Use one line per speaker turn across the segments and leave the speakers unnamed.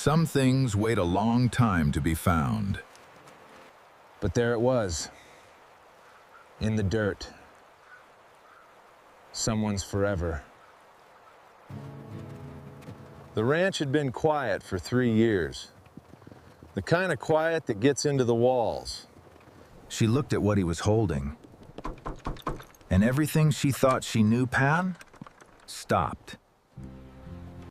Some things wait a long time to be found.
But there it was, in the dirt. Someone's forever. The ranch had been quiet for 3 years. The kind of quiet that gets into the walls.
She looked at what he was holding. And everything she thought she knew Pan stopped.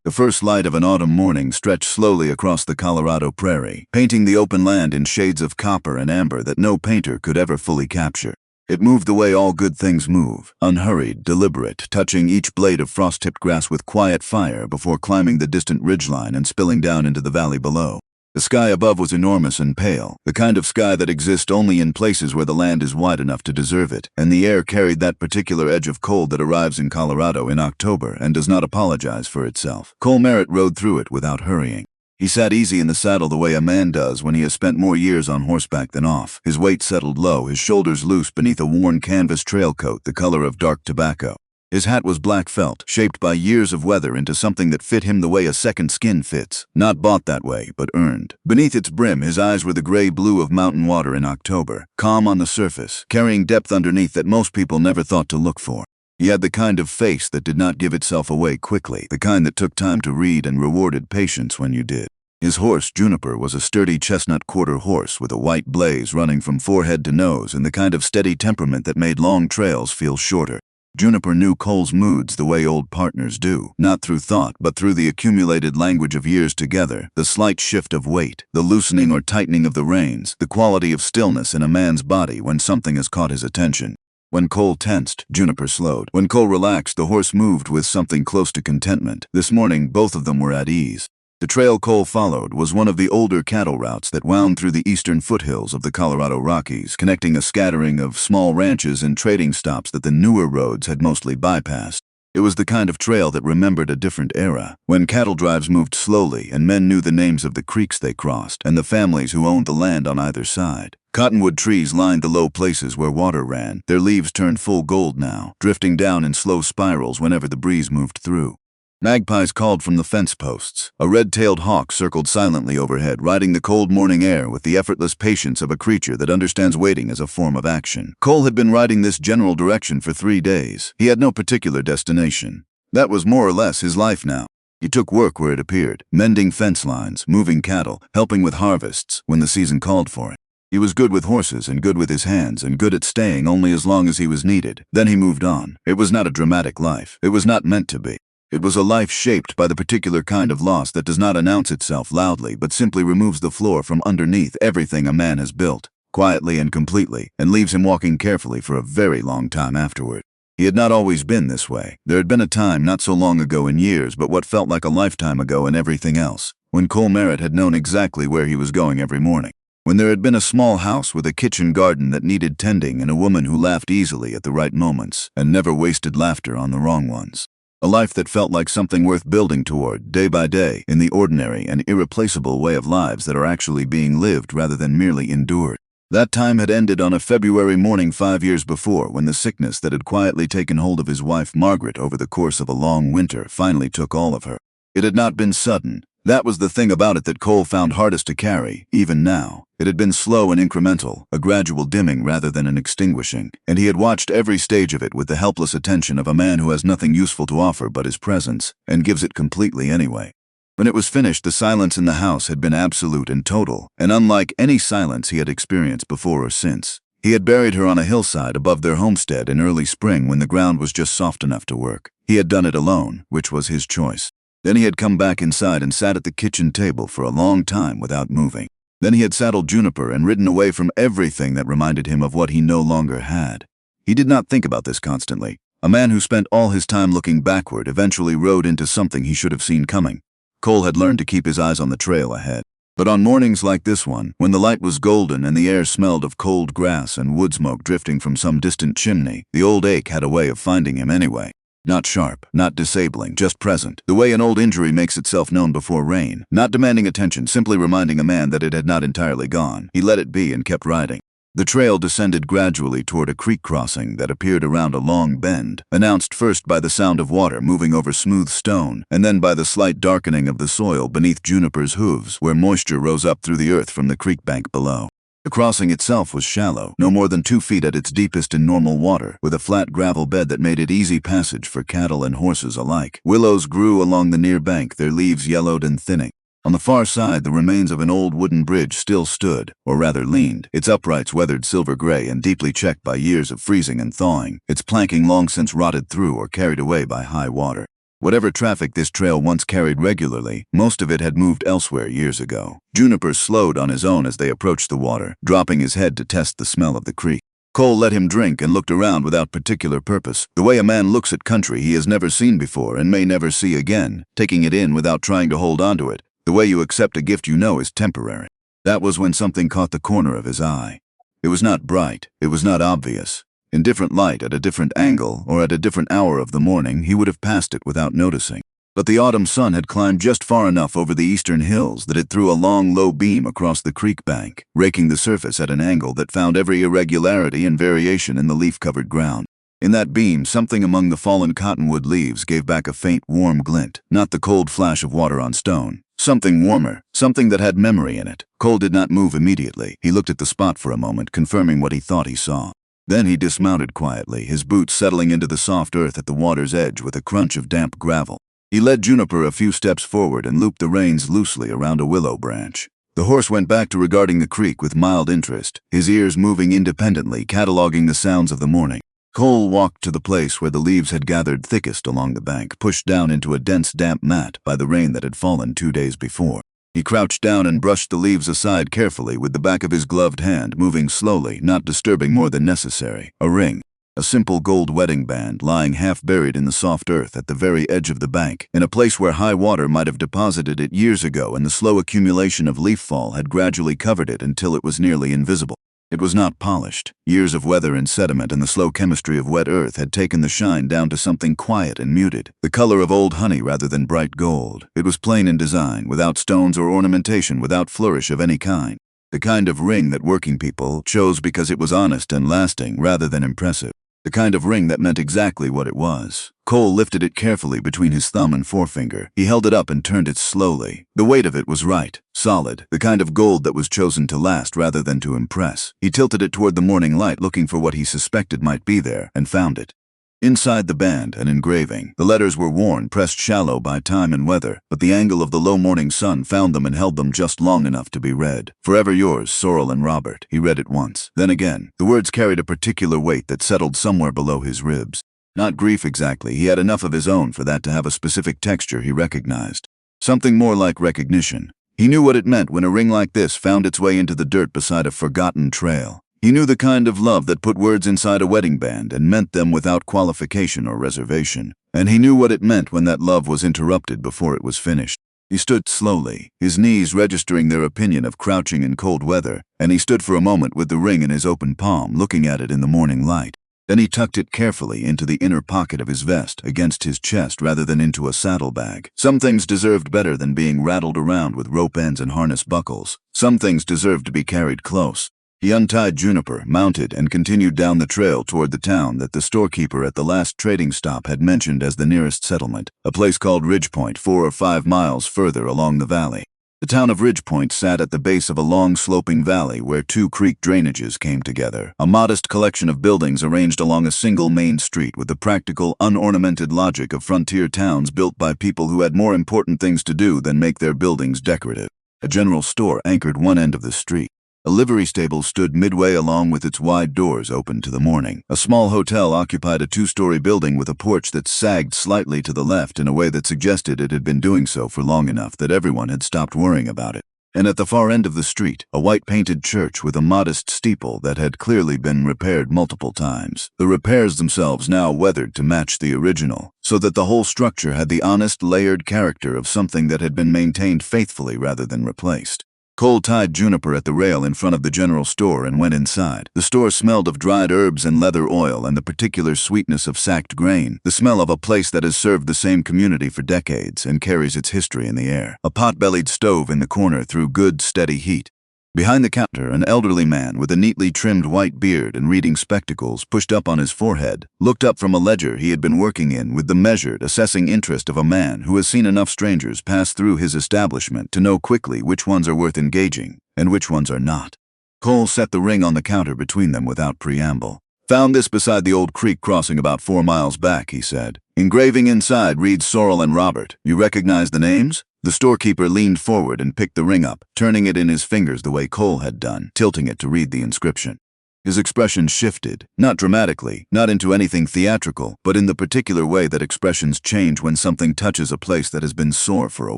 The first light of an autumn morning stretched slowly across the Colorado prairie, painting the open land in shades of copper and amber that no painter could ever fully capture. It moved the way all good things move, unhurried, deliberate, touching each blade of frost-tipped grass with quiet fire before climbing the distant ridgeline and spilling down into the valley below. The sky above was enormous and pale, the kind of sky that exists only in places where the land is wide enough to deserve it, and the air carried that particular edge of cold that arrives in Colorado in October and does not apologize for itself. Cole Merritt rode through it without hurrying. He sat easy in the saddle the way a man does when he has spent more years on horseback than off, his weight settled low, his shoulders loose beneath a worn canvas trail coat the color of dark tobacco. His hat was black felt, shaped by years of weather into something that fit him the way a second skin fits. Not bought that way, but earned. Beneath its brim, his eyes were the gray blue of mountain water in October, calm on the surface, carrying depth underneath that most people never thought to look for. He had the kind of face that did not give itself away quickly, the kind that took time to read and rewarded patience when you did. His horse, Juniper, was a sturdy chestnut quarter horse with a white blaze running from forehead to nose and the kind of steady temperament that made long trails feel shorter. Juniper knew Cole's moods the way old partners do, not through thought, but through the accumulated language of years together, the slight shift of weight, the loosening or tightening of the reins, the quality of stillness in a man's body when something has caught his attention. When Cole tensed, Juniper slowed. When Cole relaxed, the horse moved with something close to contentment. This morning, both of them were at ease. The trail Cole followed was one of the older cattle routes that wound through the eastern foothills of the Colorado Rockies, connecting a scattering of small ranches and trading stops that the newer roads had mostly bypassed. It was the kind of trail that remembered a different era, when cattle drives moved slowly and men knew the names of the creeks they crossed and the families who owned the land on either side. Cottonwood trees lined the low places where water ran, their leaves turned full gold now, drifting down in slow spirals whenever the breeze moved through. Magpies called from the fence posts. A red-tailed hawk circled silently overhead, riding the cold morning air with the effortless patience of a creature that understands waiting as a form of action. Cole had been riding this general direction for 3 days. He had no particular destination. That was more or less his life now. He took work where it appeared, mending fence lines, moving cattle, helping with harvests when the season called for it. He was good with horses and good with his hands and good at staying only as long as he was needed. Then he moved on. It was not a dramatic life. It was not meant to be. It was a life shaped by the particular kind of loss that does not announce itself loudly but simply removes the floor from underneath everything a man has built, quietly and completely, and leaves him walking carefully for a very long time afterward. He had not always been this way. There had been a time not so long ago in years, but what felt like a lifetime ago in everything else, when Cole Merritt had known exactly where he was going every morning. When there had been a small house with a kitchen garden that needed tending and a woman who laughed easily at the right moments and never wasted laughter on the wrong ones. A life that felt like something worth building toward, day by day, in the ordinary and irreplaceable way of lives that are actually being lived rather than merely endured. That time had ended on a February morning 5 years before, when the sickness that had quietly taken hold of his wife Margaret over the course of a long winter finally took all of her. It had not been sudden. That was the thing about it that Cole found hardest to carry, even now. It had been slow and incremental, a gradual dimming rather than an extinguishing, and he had watched every stage of it with the helpless attention of a man who has nothing useful to offer but his presence, and gives it completely anyway. When it was finished, the silence in the house had been absolute and total, and unlike any silence he had experienced before or since. He had buried her on a hillside above their homestead in early spring when the ground was just soft enough to work. He had done it alone, which was his choice. Then he had come back inside and sat at the kitchen table for a long time without moving. Then he had saddled Juniper and ridden away from everything that reminded him of what he no longer had. He did not think about this constantly. A man who spent all his time looking backward eventually rode into something he should have seen coming. Cole had learned to keep his eyes on the trail ahead. But on mornings like this one, when the light was golden and the air smelled of cold grass and wood smoke drifting from some distant chimney, the old ache had a way of finding him anyway. Not sharp, not disabling, just present, the way an old injury makes itself known before rain, not demanding attention, simply reminding a man that it had not entirely gone. He let it be and kept riding. The trail descended gradually toward a creek crossing that appeared around a long bend, announced first by the sound of water moving over smooth stone, and then by the slight darkening of the soil beneath Juniper's hooves, where moisture rose up through the earth from the creek bank below. The crossing itself was shallow, no more than 2 feet at its deepest in normal water, with a flat gravel bed that made it easy passage for cattle and horses alike. Willows grew along the near bank, their leaves yellowed and thinning. On the far side, the remains of an old wooden bridge still stood, or rather leaned, its uprights weathered silver-gray and deeply checked by years of freezing and thawing, its planking long since rotted through or carried away by high water. Whatever traffic this trail once carried regularly, most of it had moved elsewhere years ago. Juniper slowed on his own as they approached the water, dropping his head to test the smell of the creek. Cole let him drink and looked around without particular purpose, the way a man looks at country he has never seen before and may never see again, taking it in without trying to hold onto it. The way you accept a gift you know is temporary. That was when something caught the corner of his eye. It was not bright, it was not obvious. In different light, at a different angle, or at a different hour of the morning, he would have passed it without noticing. But the autumn sun had climbed just far enough over the eastern hills that it threw a long, low beam across the creek bank, raking the surface at an angle that found every irregularity and variation in the leaf-covered ground. In that beam, something among the fallen cottonwood leaves gave back a faint, warm glint, not the cold flash of water on stone. Something warmer, something that had memory in it. Cole did not move immediately. He looked at the spot for a moment, confirming what he thought he saw. Then he dismounted quietly, his boots settling into the soft earth at the water's edge with a crunch of damp gravel. He led Juniper a few steps forward and looped the reins loosely around a willow branch. The horse went back to regarding the creek with mild interest, his ears moving independently, cataloging the sounds of the morning. Cole walked to the place where the leaves had gathered thickest along the bank, pushed down into a dense damp mat by the rain that had fallen 2 days before. He crouched down and brushed the leaves aside carefully with the back of his gloved hand, moving slowly, not disturbing more than necessary. A ring, a simple gold wedding band lying half buried in the soft earth at the very edge of the bank, in a place where high water might have deposited it years ago and the slow accumulation of leaf fall had gradually covered it until it was nearly invisible. It was not polished. Years of weather and sediment and the slow chemistry of wet earth had taken the shine down to something quiet and muted, the color of old honey rather than bright gold. It was plain in design, without stones or ornamentation, without flourish of any kind. The kind of ring that working people chose because it was honest and lasting rather than impressive. The kind of ring that meant exactly what it was. Cole lifted it carefully between his thumb and forefinger. He held it up and turned it slowly. The weight of it was right, solid, the kind of gold that was chosen to last rather than to impress. He tilted it toward the morning light, looking for what he suspected might be there, and found it. Inside the band, an engraving. The letters were worn, pressed shallow by time and weather, but the angle of the low morning sun found them and held them just long enough to be read. Forever yours, Sorrel and Robert. He read it once. Then again. The words carried a particular weight that settled somewhere below his ribs. Not grief exactly. He had enough of his own for that to have a specific texture he recognized. Something more like recognition. He knew what it meant when a ring like this found its way into the dirt beside a forgotten trail. He knew the kind of love that put words inside a wedding band and meant them without qualification or reservation. And he knew what it meant when that love was interrupted before it was finished. He stood slowly, his knees registering their opinion of crouching in cold weather, and he stood for a moment with the ring in his open palm, looking at it in the morning light. Then he tucked it carefully into the inner pocket of his vest, against his chest rather than into a saddlebag. Some things deserved better than being rattled around with rope ends and harness buckles. Some things deserved to be carried close. He untied Juniper, mounted, and continued down the trail toward the town that the storekeeper at the last trading stop had mentioned as the nearest settlement, a place called Ridgepoint, 4 or 5 miles further along the valley. The town of Ridgepoint sat at the base of a long sloping valley where 2 creek drainages came together, a modest collection of buildings arranged along a single main street with the practical, unornamented logic of frontier towns built by people who had more important things to do than make their buildings decorative. A general store anchored one end of the street. A livery stable stood midway along with its wide doors open to the morning. A small hotel occupied a 2-story building with a porch that sagged slightly to the left in a way that suggested it had been doing so for long enough that everyone had stopped worrying about it. And at the far end of the street, a white-painted church with a modest steeple that had clearly been repaired multiple times. The repairs themselves now weathered to match the original, so that the whole structure had the honest, layered character of something that had been maintained faithfully rather than replaced. Cole tied Juniper at the rail in front of the general store and went inside. The store smelled of dried herbs and leather oil and the particular sweetness of sacked grain, the smell of a place that has served the same community for decades and carries its history in the air. A pot-bellied stove in the corner threw good, steady heat. Behind the counter, an elderly man with a neatly trimmed white beard and reading spectacles pushed up on his forehead looked up from a ledger he had been working in with the measured, assessing interest of a man who has seen enough strangers pass through his establishment to know quickly which ones are worth engaging and which ones are not. Cole set the ring on the counter between them without preamble. "Found this beside the old creek crossing about 4 miles back," he said. "Engraving inside reads Sorrel and Robert. You recognize the names?" The storekeeper leaned forward and picked the ring up, turning it in his fingers the way Cole had done, tilting it to read the inscription. His expression shifted, not dramatically, not into anything theatrical, but in the particular way that expressions change when something touches a place that has been sore for a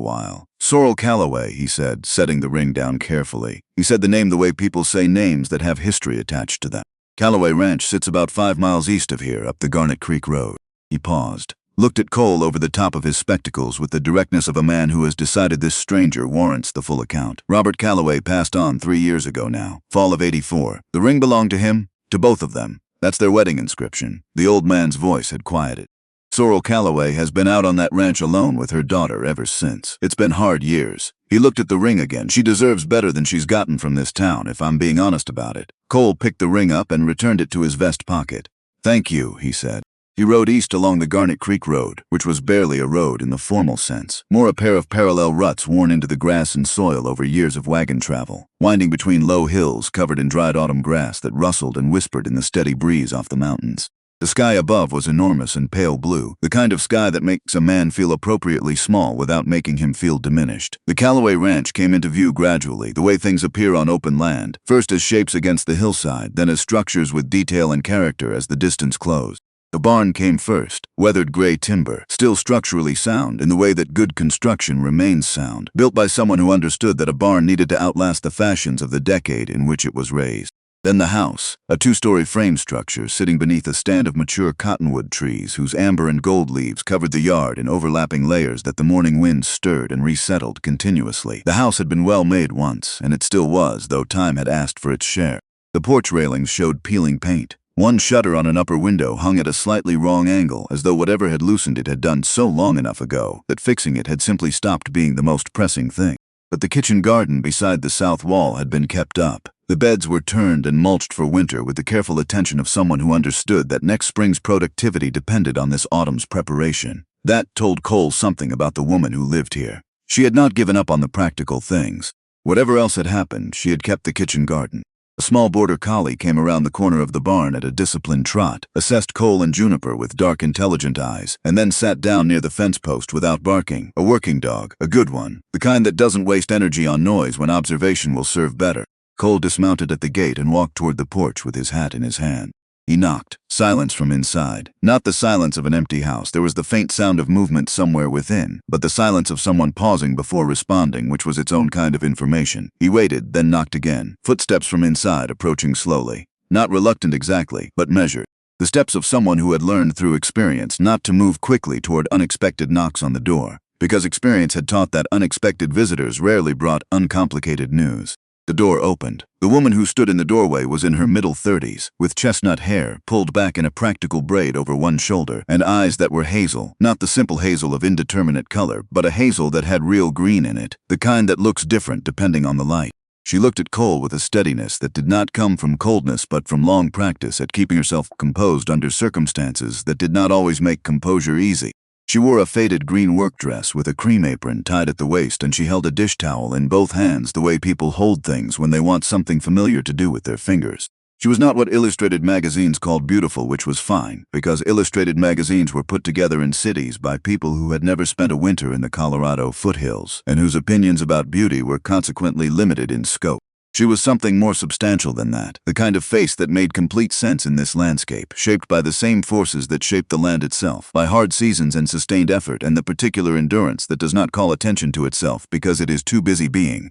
while. "Sorrel Callaway," he said, setting the ring down carefully. He said the name the way people say names that have history attached to them. "Callaway Ranch sits about 5 miles east of here, up the Garnet Creek Road." He paused, looked at Cole over the top of his spectacles with the directness of a man who has decided this stranger warrants the full account. "Robert Callaway passed on 3 years ago now, fall of '84. The ring belonged to him, to both of them. That's their wedding inscription." The old man's voice had quieted. "Sorrel Callaway has been out on that ranch alone with her daughter ever since. It's been hard years." He looked at the ring again. "She deserves better than she's gotten from this town, if I'm being honest about it." Cole picked the ring up and returned it to his vest pocket. "Thank you," he said. He rode east along the Garnet Creek Road, which was barely a road in the formal sense, more a pair of parallel ruts worn into the grass and soil over years of wagon travel, winding between low hills covered in dried autumn grass that rustled and whispered in the steady breeze off the mountains. The sky above was enormous and pale blue, the kind of sky that makes a man feel appropriately small without making him feel diminished. The Callaway Ranch came into view gradually, the way things appear on open land, first as shapes against the hillside, then as structures with detail and character as the distance closed. The barn came first, weathered gray timber, still structurally sound in the way that good construction remains sound, built by someone who understood that a barn needed to outlast the fashions of the decade in which it was raised. Then the house, a 2-story frame structure sitting beneath a stand of mature cottonwood trees whose amber and gold leaves covered the yard in overlapping layers that the morning wind stirred and resettled continuously. The house had been well made once, and it still was, though time had asked for its share. The porch railings showed peeling paint. One shutter on an upper window hung at a slightly wrong angle, as though whatever had loosened it had done so long enough ago that fixing it had simply stopped being the most pressing thing. But the kitchen garden beside the south wall had been kept up. The beds were turned and mulched for winter with the careful attention of someone who understood that next spring's productivity depended on this autumn's preparation. That told Cole something about the woman who lived here. She had not given up on the practical things. Whatever else had happened, she had kept the kitchen garden. A small border collie came around the corner of the barn at a disciplined trot, assessed Cole and Juniper with dark, intelligent eyes, and then sat down near the fence post without barking. A working dog, a good one, the kind that doesn't waste energy on noise when observation will serve better. Cole dismounted at the gate and walked toward the porch with his hat in his hand. He knocked. Silence from inside. Not the silence of an empty house. There was the faint sound of movement somewhere within, but the silence of someone pausing before responding, which was its own kind of information. He waited, then knocked again. Footsteps from inside, approaching slowly. Not reluctant exactly, but measured. The steps of someone who had learned through experience not to move quickly toward unexpected knocks on the door, because experience had taught that unexpected visitors rarely brought uncomplicated news. The door opened. The woman who stood in the doorway was in her middle 30s, with chestnut hair pulled back in a practical braid over one shoulder, and eyes that were hazel, not the simple hazel of indeterminate color, but a hazel that had real green in it, the kind that looks different depending on the light. She looked at Cole with a steadiness that did not come from coldness but from long practice at keeping herself composed under circumstances that did not always make composure easy. She wore a faded green work dress with a cream apron tied at the waist, and she held a dish towel in both hands the way people hold things when they want something familiar to do with their fingers. She was not what illustrated magazines called beautiful, which was fine, because illustrated magazines were put together in cities by people who had never spent a winter in the Colorado foothills, and whose opinions about beauty were consequently limited in scope. She was something more substantial than that, the kind of face that made complete sense in this landscape, shaped by the same forces that shaped the land itself, by hard seasons and sustained effort and the particular endurance that does not call attention to itself because it is too busy being.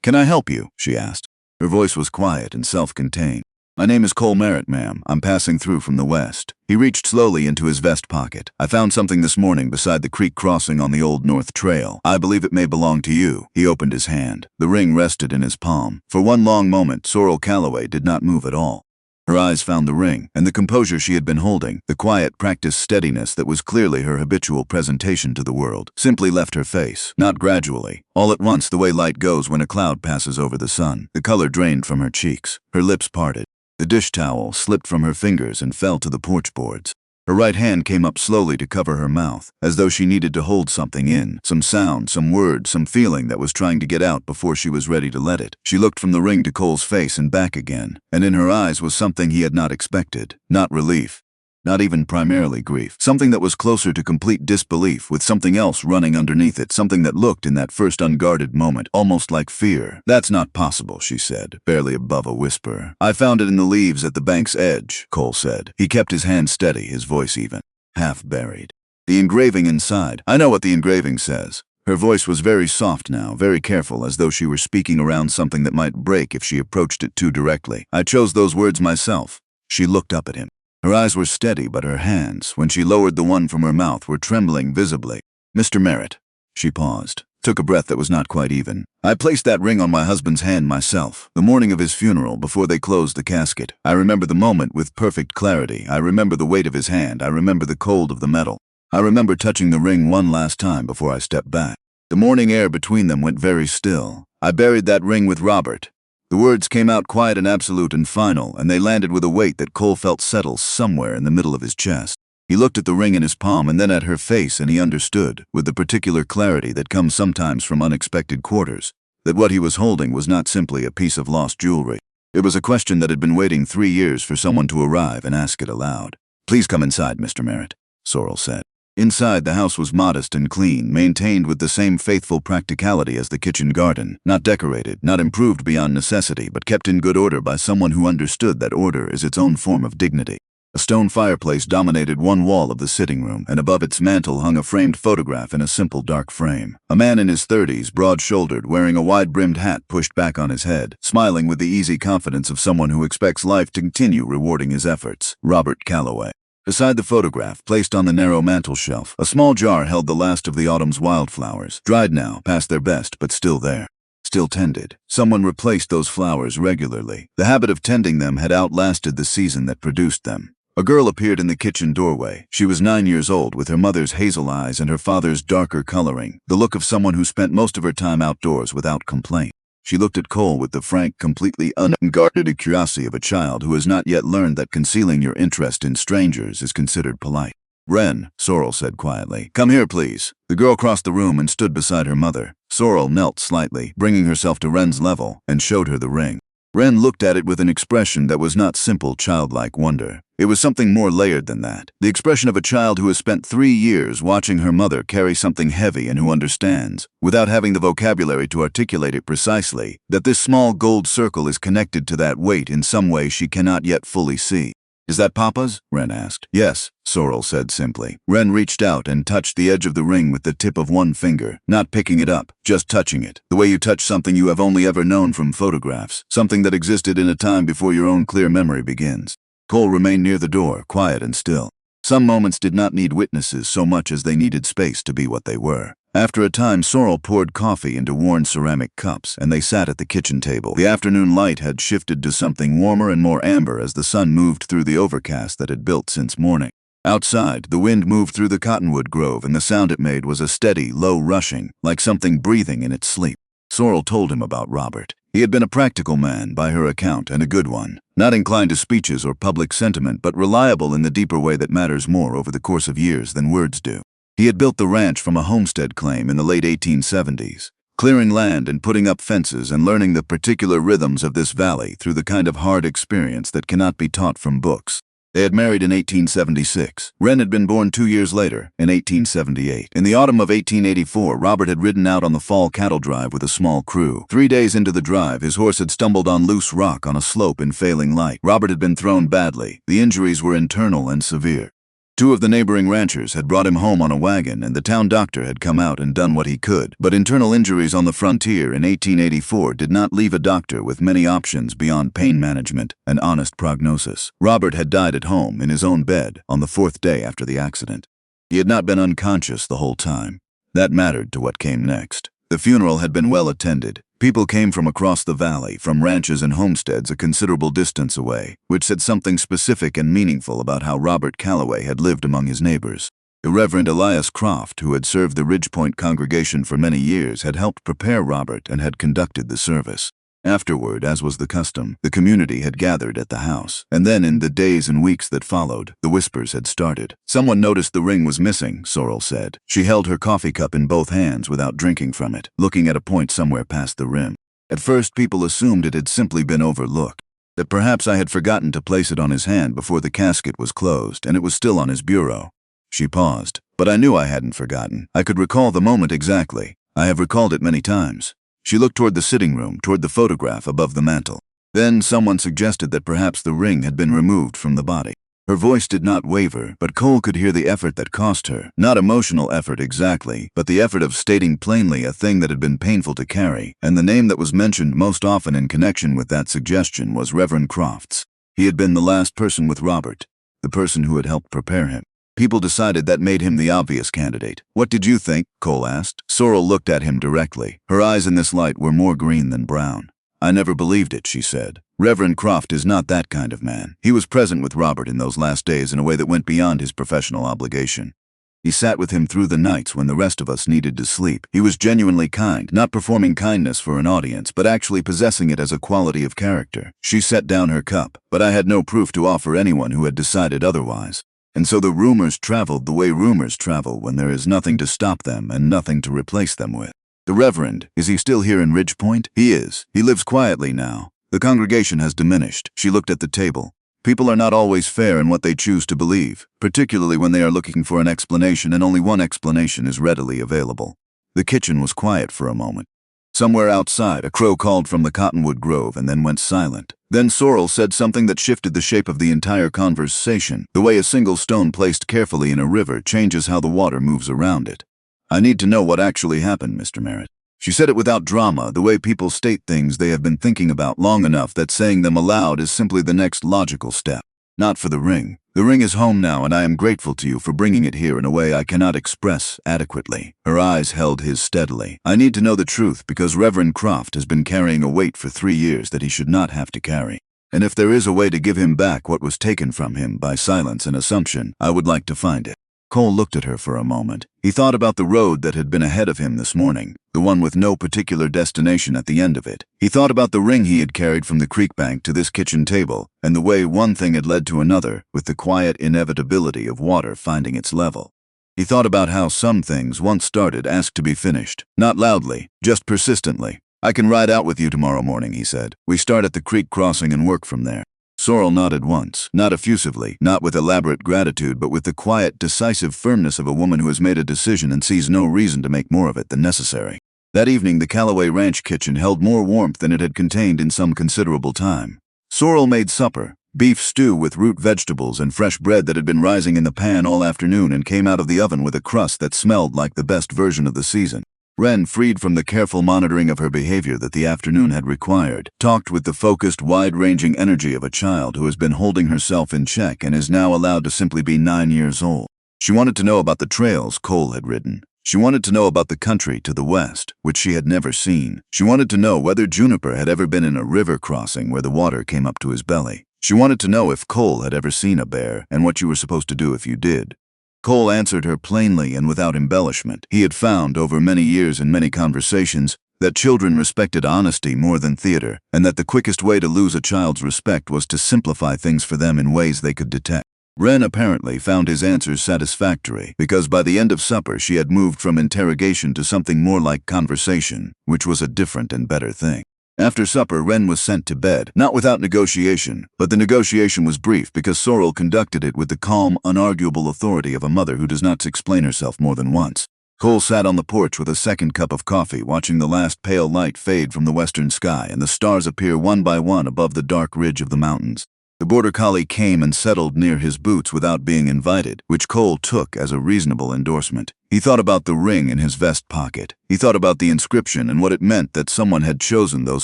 "Can I help you?" she asked. Her voice was quiet and self-contained. "My name is Cole Merritt, ma'am. I'm passing through from the west." He reached slowly into his vest pocket. "I found something this morning beside the creek crossing on the old North Trail. I believe it may belong to you." He opened his hand. The ring rested in his palm. For one long moment, Sorrel Callaway did not move at all. Her eyes found the ring, and the composure she had been holding, the quiet, practiced steadiness that was clearly her habitual presentation to the world, simply left her face, not gradually. All at once, the way light goes when a cloud passes over the sun, the color drained from her cheeks, her lips parted. The dish towel slipped from her fingers and fell to the porch boards. Her right hand came up slowly to cover her mouth, as though she needed to hold something in, some sound, some word, some feeling that was trying to get out before she was ready to let it. She looked from the ring to Cole's face and back again, and in her eyes was something he had not expected. Not relief. Not even primarily grief. Something that was closer to complete disbelief, with something else running underneath it, something that looked in that first unguarded moment almost like fear. "That's not possible," she said, barely above a whisper. "I found it in the leaves at the bank's edge," Cole said. He kept his hand steady, his voice even, half buried. "The engraving inside. I know what the engraving says." Her voice was very soft now, very careful, as though she were speaking around something that might break if she approached it too directly. "I chose those words myself." She looked up at him. Her eyes were steady, but her hands, when she lowered the one from her mouth, were trembling visibly. "Mr. Merritt." She paused, took a breath that was not quite even. "I placed that ring on my husband's hand myself, the morning of his funeral, before they closed the casket. I remember the moment with perfect clarity. I remember the weight of his hand. I remember the cold of the metal. I remember touching the ring one last time before I stepped back. The morning air between them went very still. I buried that ring with Robert." The words came out quiet and absolute and final, and they landed with a weight that Cole felt settle somewhere in the middle of his chest. He looked at the ring in his palm and then at her face, and he understood, with the particular clarity that comes sometimes from unexpected quarters, that what he was holding was not simply a piece of lost jewelry. It was a question that had been waiting 3 years for someone to arrive and ask it aloud. "Please come inside, Mr. Merritt," Sorrel said. Inside, the house was modest and clean, maintained with the same faithful practicality as the kitchen garden, not decorated, not improved beyond necessity, but kept in good order by someone who understood that order is its own form of dignity. A stone fireplace dominated one wall of the sitting room, and above its mantel hung a framed photograph in a simple dark frame. A man in his 30s, broad-shouldered, wearing a wide-brimmed hat pushed back on his head, smiling with the easy confidence of someone who expects life to continue rewarding his efforts. Robert Callaway. Beside the photograph, placed on the narrow mantel shelf, a small jar held the last of the autumn's wildflowers, dried now, past their best, but still there. Still tended. Someone replaced those flowers regularly. The habit of tending them had outlasted the season that produced them. A girl appeared in the kitchen doorway. She was 9 years old, with her mother's hazel eyes and her father's darker coloring, the look of someone who spent most of her time outdoors without complaint. She looked at Cole with the frank, completely unguarded curiosity of a child who has not yet learned that concealing your interest in strangers is considered polite. "Wren," Sorrel said quietly. "Come here, please." The girl crossed the room and stood beside her mother. Sorrel knelt slightly, bringing herself to Wren's level, and showed her the ring. Wren looked at it with an expression that was not simple childlike wonder. It was something more layered than that. The expression of a child who has spent 3 years watching her mother carry something heavy and who understands, without having the vocabulary to articulate it precisely, that this small gold circle is connected to that weight in some way she cannot yet fully see. "Is that Papa's?" Wren asked. "Yes," Sorrel said simply. Wren reached out and touched the edge of the ring with the tip of one finger, not picking it up, just touching it, the way you touch something you have only ever known from photographs, something that existed in a time before your own clear memory begins. Cole remained near the door, quiet and still. Some moments did not need witnesses so much as they needed space to be what they were. After a time, Sorrel poured coffee into worn ceramic cups, and they sat at the kitchen table. The afternoon light had shifted to something warmer and more amber as the sun moved through the overcast that had built since morning. Outside, the wind moved through the cottonwood grove, and the sound it made was a steady, low rushing, like something breathing in its sleep. Sorrel told him about Robert. He had been a practical man, by her account, and a good one. Not inclined to speeches or public sentiment, but reliable in the deeper way that matters more over the course of years than words do. He had built the ranch from a homestead claim in the late 1870s, clearing land and putting up fences and learning the particular rhythms of this valley through the kind of hard experience that cannot be taught from books. They had married in 1876. Wren had been born 2 years later, in 1878. In the autumn of 1884, Robert had ridden out on the fall cattle drive with a small crew. 3 days into the drive, his horse had stumbled on loose rock on a slope in failing light. Robert had been thrown badly. The injuries were internal and severe. 2 of the neighboring ranchers had brought him home on a wagon, and the town doctor had come out and done what he could. But internal injuries on the frontier in 1884 did not leave a doctor with many options beyond pain management and honest prognosis. Robert had died at home, in his own bed, on the 4th day after the accident. He had not been unconscious the whole time. That mattered to what came next. The funeral had been well attended. People came from across the valley, from ranches and homesteads a considerable distance away, which said something specific and meaningful about how Robert Callaway had lived among his neighbors. The Reverend Elias Croft, who had served the Ridgepoint congregation for many years, had helped prepare Robert and had conducted the service. Afterward, as was the custom, the community had gathered at the house, and then in the days and weeks that followed, the whispers had started. Someone noticed the ring was missing, Sorrel said. She held her coffee cup in both hands without drinking from it, looking at a point somewhere past the rim. At first, people assumed it had simply been overlooked, that perhaps I had forgotten to place it on his hand before the casket was closed, and it was still on his bureau. She paused, but I knew I hadn't forgotten. I could recall the moment exactly. I have recalled it many times. She looked toward the sitting room, toward the photograph above the mantel. Then someone suggested that perhaps the ring had been removed from the body. Her voice did not waver, but Cole could hear the effort that cost her. Not emotional effort exactly, but the effort of stating plainly a thing that had been painful to carry, and the name that was mentioned most often in connection with that suggestion was Reverend Croft's. He had been the last person with Robert, the person who had helped prepare him. People decided that made him the obvious candidate. What did you think? Cole asked. Sorrel looked at him directly. Her eyes in this light were more green than brown. I never believed it, she said. Reverend Croft is not that kind of man. He was present with Robert in those last days in a way that went beyond his professional obligation. He sat with him through the nights when the rest of us needed to sleep. He was genuinely kind, not performing kindness for an audience, but actually possessing it as a quality of character. She set down her cup, but I had no proof to offer anyone who had decided otherwise. And so the rumors traveled the way rumors travel when there is nothing to stop them and nothing to replace them with. The Reverend, is he still here in Ridgepoint? He is. He lives quietly now. The congregation has diminished. She looked at the table. People are not always fair in what they choose to believe, particularly when they are looking for an explanation and only one explanation is readily available. The kitchen was quiet for a moment. Somewhere outside, a crow called from the cottonwood grove and then went silent. Then Sorrel said something that shifted the shape of the entire conversation, the way a single stone placed carefully in a river changes how the water moves around it. I need to know what actually happened, Mr. Merritt. She said it without drama, the way people state things they have been thinking about long enough that saying them aloud is simply the next logical step. Not for the ring. The ring is home now, and I am grateful to you for bringing it here in a way I cannot express adequately. Her eyes held his steadily. I need to know the truth because Reverend Croft has been carrying a weight for 3 years that he should not have to carry. And if there is a way to give him back what was taken from him by silence and assumption, I would like to find it. Cole looked at her for a moment. He thought about the road that had been ahead of him this morning, the one with no particular destination at the end of it. He thought about the ring he had carried from the creek bank to this kitchen table, and the way one thing had led to another, with the quiet inevitability of water finding its level. He thought about how some things, once started, asked to be finished. Not loudly, just persistently. I can ride out with you tomorrow morning, he said. We start at the creek crossing and work from there. Sorrel nodded once, not effusively, not with elaborate gratitude, but with the quiet, decisive firmness of a woman who has made a decision and sees no reason to make more of it than necessary. That evening, the Callaway Ranch kitchen held more warmth than it had contained in some considerable time. Sorrel made supper, beef stew with root vegetables and fresh bread that had been rising in the pan all afternoon and came out of the oven with a crust that smelled like the best version of the season. Wren, freed from the careful monitoring of her behavior that the afternoon had required, talked with the focused, wide-ranging energy of a child who has been holding herself in check and is now allowed to simply be 9 years old. She wanted to know about the trails Cole had ridden. She wanted to know about the country to the west, which she had never seen. She wanted to know whether Juniper had ever been in a river crossing where the water came up to his belly. She wanted to know if Cole had ever seen a bear and what you were supposed to do if you did. Cole answered her plainly and without embellishment. He had found, over many years and many conversations, that children respected honesty more than theater, and that the quickest way to lose a child's respect was to simplify things for them in ways they could detect. Wren apparently found his answers satisfactory, because by the end of supper she had moved from interrogation to something more like conversation, which was a different and better thing. After supper, Wren was sent to bed, not without negotiation, but the negotiation was brief because Sorrel conducted it with the calm, unarguable authority of a mother who does not explain herself more than once. Cole sat on the porch with a second cup of coffee, watching the last pale light fade from the western sky and the stars appear one by one above the dark ridge of the mountains. The border collie came and settled near his boots without being invited, which Cole took as a reasonable endorsement. He thought about the ring in his vest pocket. He thought about the inscription and what it meant that someone had chosen those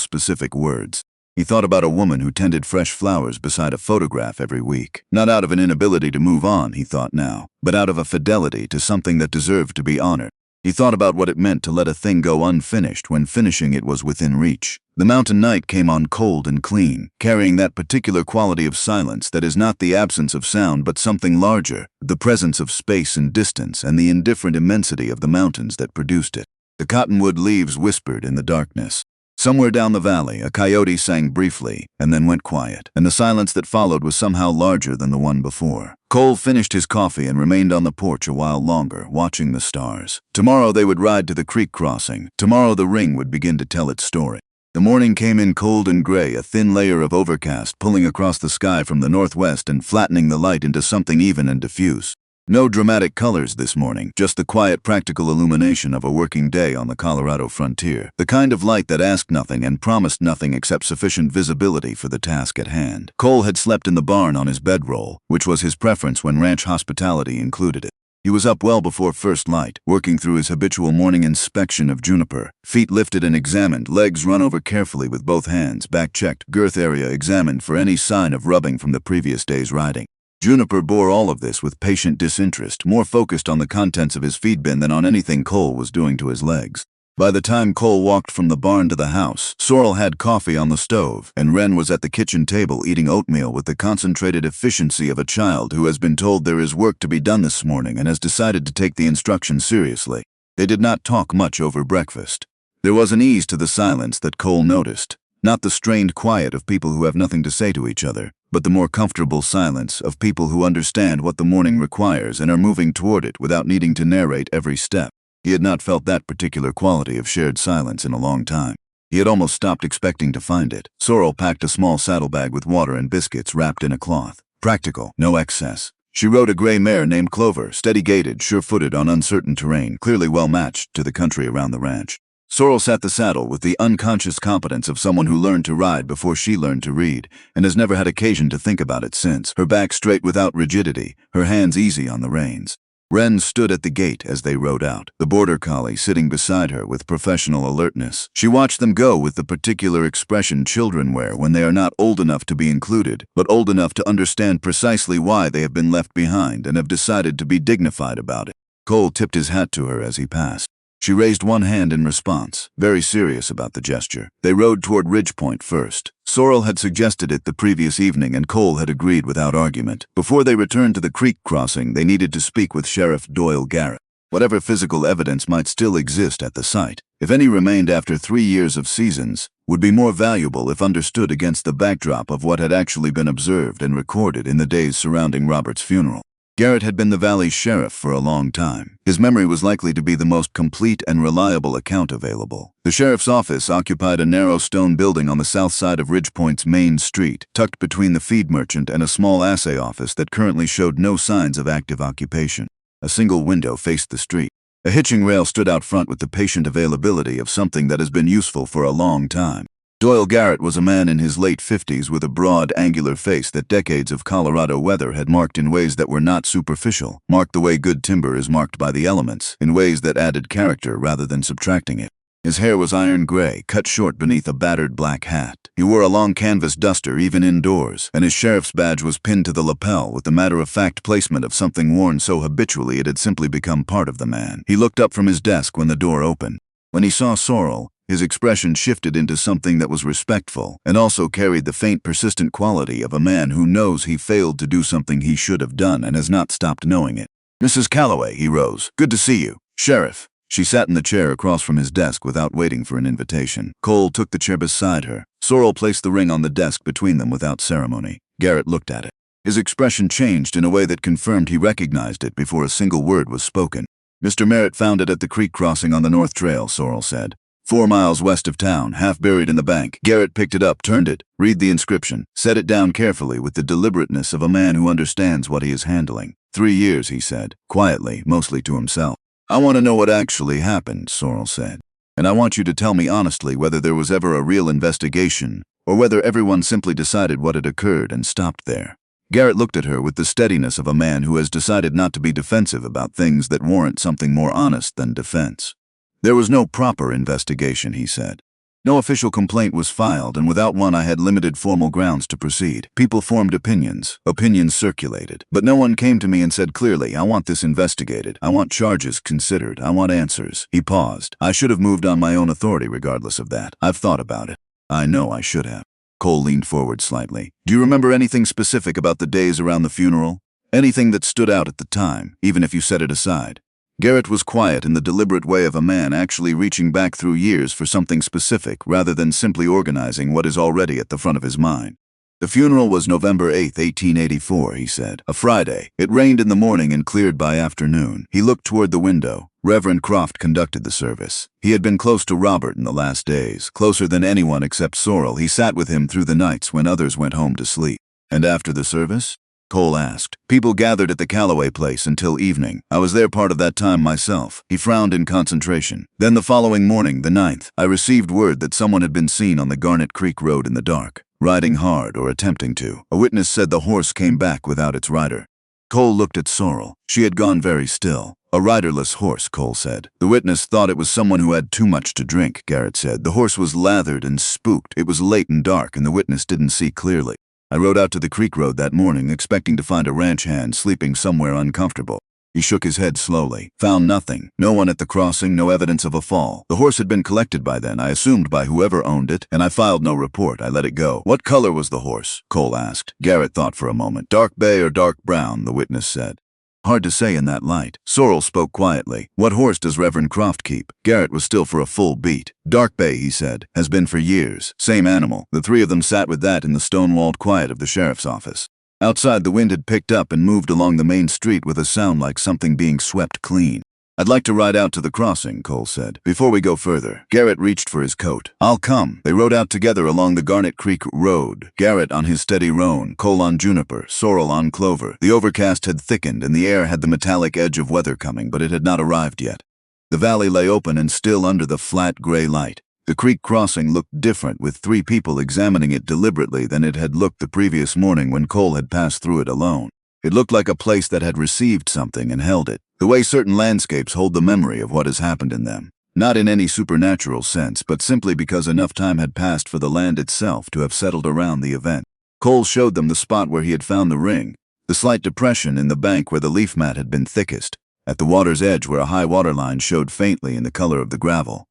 specific words. He thought about a woman who tended fresh flowers beside a photograph every week. Not out of an inability to move on, he thought now, but out of a fidelity to something that deserved to be honored. He thought about what it meant to let a thing go unfinished when finishing it was within reach. The mountain night came on cold and clean, carrying that particular quality of silence that is not the absence of sound but something larger, the presence of space and distance and the indifferent immensity of the mountains that produced it. The cottonwood leaves whispered in the darkness. Somewhere down the valley, a coyote sang briefly and then went quiet, and the silence that followed was somehow larger than the one before. Cole finished his coffee and remained on the porch a while longer, watching the stars. Tomorrow they would ride to the creek crossing. Tomorrow the ring would begin to tell its story. The morning came in cold and gray, a thin layer of overcast pulling across the sky from the northwest and flattening the light into something even and diffuse. No dramatic colors this morning, just the quiet, practical illumination of a working day on the Colorado frontier. The kind of light that asked nothing and promised nothing except sufficient visibility for the task at hand. Cole had slept in the barn on his bedroll, which was his preference when ranch hospitality included it. He was up well before first light, working through his habitual morning inspection of juniper. Feet lifted and examined, legs run over carefully with both hands, back checked, girth area examined for any sign of rubbing from the previous day's riding. Juniper bore all of this with patient disinterest, more focused on the contents of his feed bin than on anything Cole was doing to his legs. By the time Cole walked from the barn to the house, Sorrel had coffee on the stove, and Wren was at the kitchen table eating oatmeal with the concentrated efficiency of a child who has been told there is work to be done this morning and has decided to take the instructions seriously. They did not talk much over breakfast. There was an ease to the silence that Cole noticed, not the strained quiet of people who have nothing to say to each other, but the more comfortable silence of people who understand what the morning requires and are moving toward it without needing to narrate every step. He had not felt that particular quality of shared silence in a long time. He had almost stopped expecting to find it. Sorrel packed a small saddlebag with water and biscuits wrapped in a cloth. Practical, no excess. She rode a gray mare named Clover, steady-gaited, sure-footed on uncertain terrain, clearly well-matched to the country around the ranch. Sorrel sat the saddle with the unconscious competence of someone who learned to ride before she learned to read, and has never had occasion to think about it since, her back straight without rigidity, her hands easy on the reins. Wren stood at the gate as they rode out, the border collie sitting beside her with professional alertness. She watched them go with the particular expression children wear when they are not old enough to be included, but old enough to understand precisely why they have been left behind and have decided to be dignified about it. Cole tipped his hat to her as he passed. She raised one hand in response, very serious about the gesture. They rode toward Ridge Point first. Sorrel had suggested it the previous evening and Cole had agreed without argument. Before they returned to the creek crossing, they needed to speak with Sheriff Doyle Garrett. Whatever physical evidence might still exist at the site, if any remained after 3 years of seasons, would be more valuable if understood against the backdrop of what had actually been observed and recorded in the days surrounding Robert's funeral. Garrett had been the valley's sheriff for a long time. His memory was likely to be the most complete and reliable account available. The sheriff's office occupied a narrow stone building on the south side of Ridge Point's main street, tucked between the feed merchant and a small assay office that currently showed no signs of active occupation. A single window faced the street. A hitching rail stood out front with the patient availability of something that has been useful for a long time. Doyle Garrett was a man in his late 50s with a broad, angular face that decades of Colorado weather had marked in ways that were not superficial, marked the way good timber is marked by the elements, in ways that added character rather than subtracting it. His hair was iron gray, cut short beneath a battered black hat. He wore a long canvas duster even indoors, and his sheriff's badge was pinned to the lapel with the matter-of-fact placement of something worn so habitually it had simply become part of the man. He looked up from his desk when the door opened. When he saw Sorrel, his expression shifted into something that was respectful and also carried the faint, persistent quality of a man who knows he failed to do something he should have done and has not stopped knowing it. "Mrs. Callaway," he rose. "Good to see you." "Sheriff." She sat in the chair across from his desk without waiting for an invitation. Cole took the chair beside her. Sorrel placed the ring on the desk between them without ceremony. Garrett looked at it. His expression changed in a way that confirmed he recognized it before a single word was spoken. "Mr. Merritt found it at the creek crossing on the North Trail," Sorrel said. 4 miles west of town, half buried in the bank. Garrett picked it up, turned it, read the inscription, set it down carefully with the deliberateness of a man who understands what he is handling. 3 years, he said, quietly, mostly to himself. "I want to know what actually happened," Sorrel said. "And I want you to tell me honestly whether there was ever a real investigation, or whether everyone simply decided what had occurred and stopped there." Garrett looked at her with the steadiness of a man who has decided not to be defensive about things that warrant something more honest than defense. "There was no proper investigation," he said. No official complaint was filed, and without one I had limited formal grounds to proceed. People formed opinions. Opinions circulated. But no one came to me and said clearly, I want this investigated. I want charges considered. I want answers. He paused. I should have moved on my own authority regardless of that. I've thought about it. I know I should have. Cole leaned forward slightly. Do you remember anything specific about the days around the funeral? Anything that stood out at the time, even if you set it aside? Garrett was quiet in the deliberate way of a man actually reaching back through years for something specific rather than simply organizing what is already at the front of his mind. The funeral was November 8, 1884, he said. A Friday. It rained in the morning and cleared by afternoon. He looked toward the window. Reverend Croft conducted the service. He had been close to Robert in the last days, closer than anyone except Sorrel. He sat with him through the nights when others went home to sleep. And after the service? Cole asked. People gathered at the Callaway place until evening. I was there part of that time myself. He frowned in concentration. Then the following morning, the 9th, I received word that someone had been seen on the Garnet Creek Road in the dark, riding hard or attempting to. A witness said the horse came back without its rider. Cole looked at Sorrel. She had gone very still. A riderless horse, Cole said. The witness thought it was someone who had too much to drink, Garrett said. The horse was lathered and spooked. It was late and dark, and the witness didn't see clearly. I rode out to the creek road that morning, expecting to find a ranch hand sleeping somewhere uncomfortable. He shook his head slowly. Found nothing. No one at the crossing, no evidence of a fall. The horse had been collected by then, I assumed by whoever owned it, and I filed no report. I let it go. What color was the horse? Cole asked. Garrett thought for a moment. Dark bay or dark brown, the witness said. Hard to say in that light. Sorrel spoke quietly. What horse does Reverend Croft keep? Garrett was still for a full beat. Dark bay, he said. Has been for years. Same animal. The three of them sat with that in the stone-walled quiet of the sheriff's office. Outside, the wind had picked up and moved along the main street with a sound like something being swept clean. I'd like to ride out to the crossing, Cole said. Before we go further, Garrett reached for his coat. I'll come. They rode out together along the Garnet Creek Road. Garrett on his steady roan, Cole on juniper, Sorrel on clover. The overcast had thickened and the air had the metallic edge of weather coming, but it had not arrived yet. The valley lay open and still under the flat gray light. The creek crossing looked different, with three people examining it deliberately than it had looked the previous morning when Cole had passed through it alone. It looked like a place that had received something and held it, the way certain landscapes hold the memory of what has happened in them. Not in any supernatural sense, but simply because enough time had passed for the land itself to have settled around the event. Cole showed them the spot where he had found the ring, the slight depression in the bank where the leaf mat had been thickest, at the water's edge where a high water line showed faintly in the color of the gravel.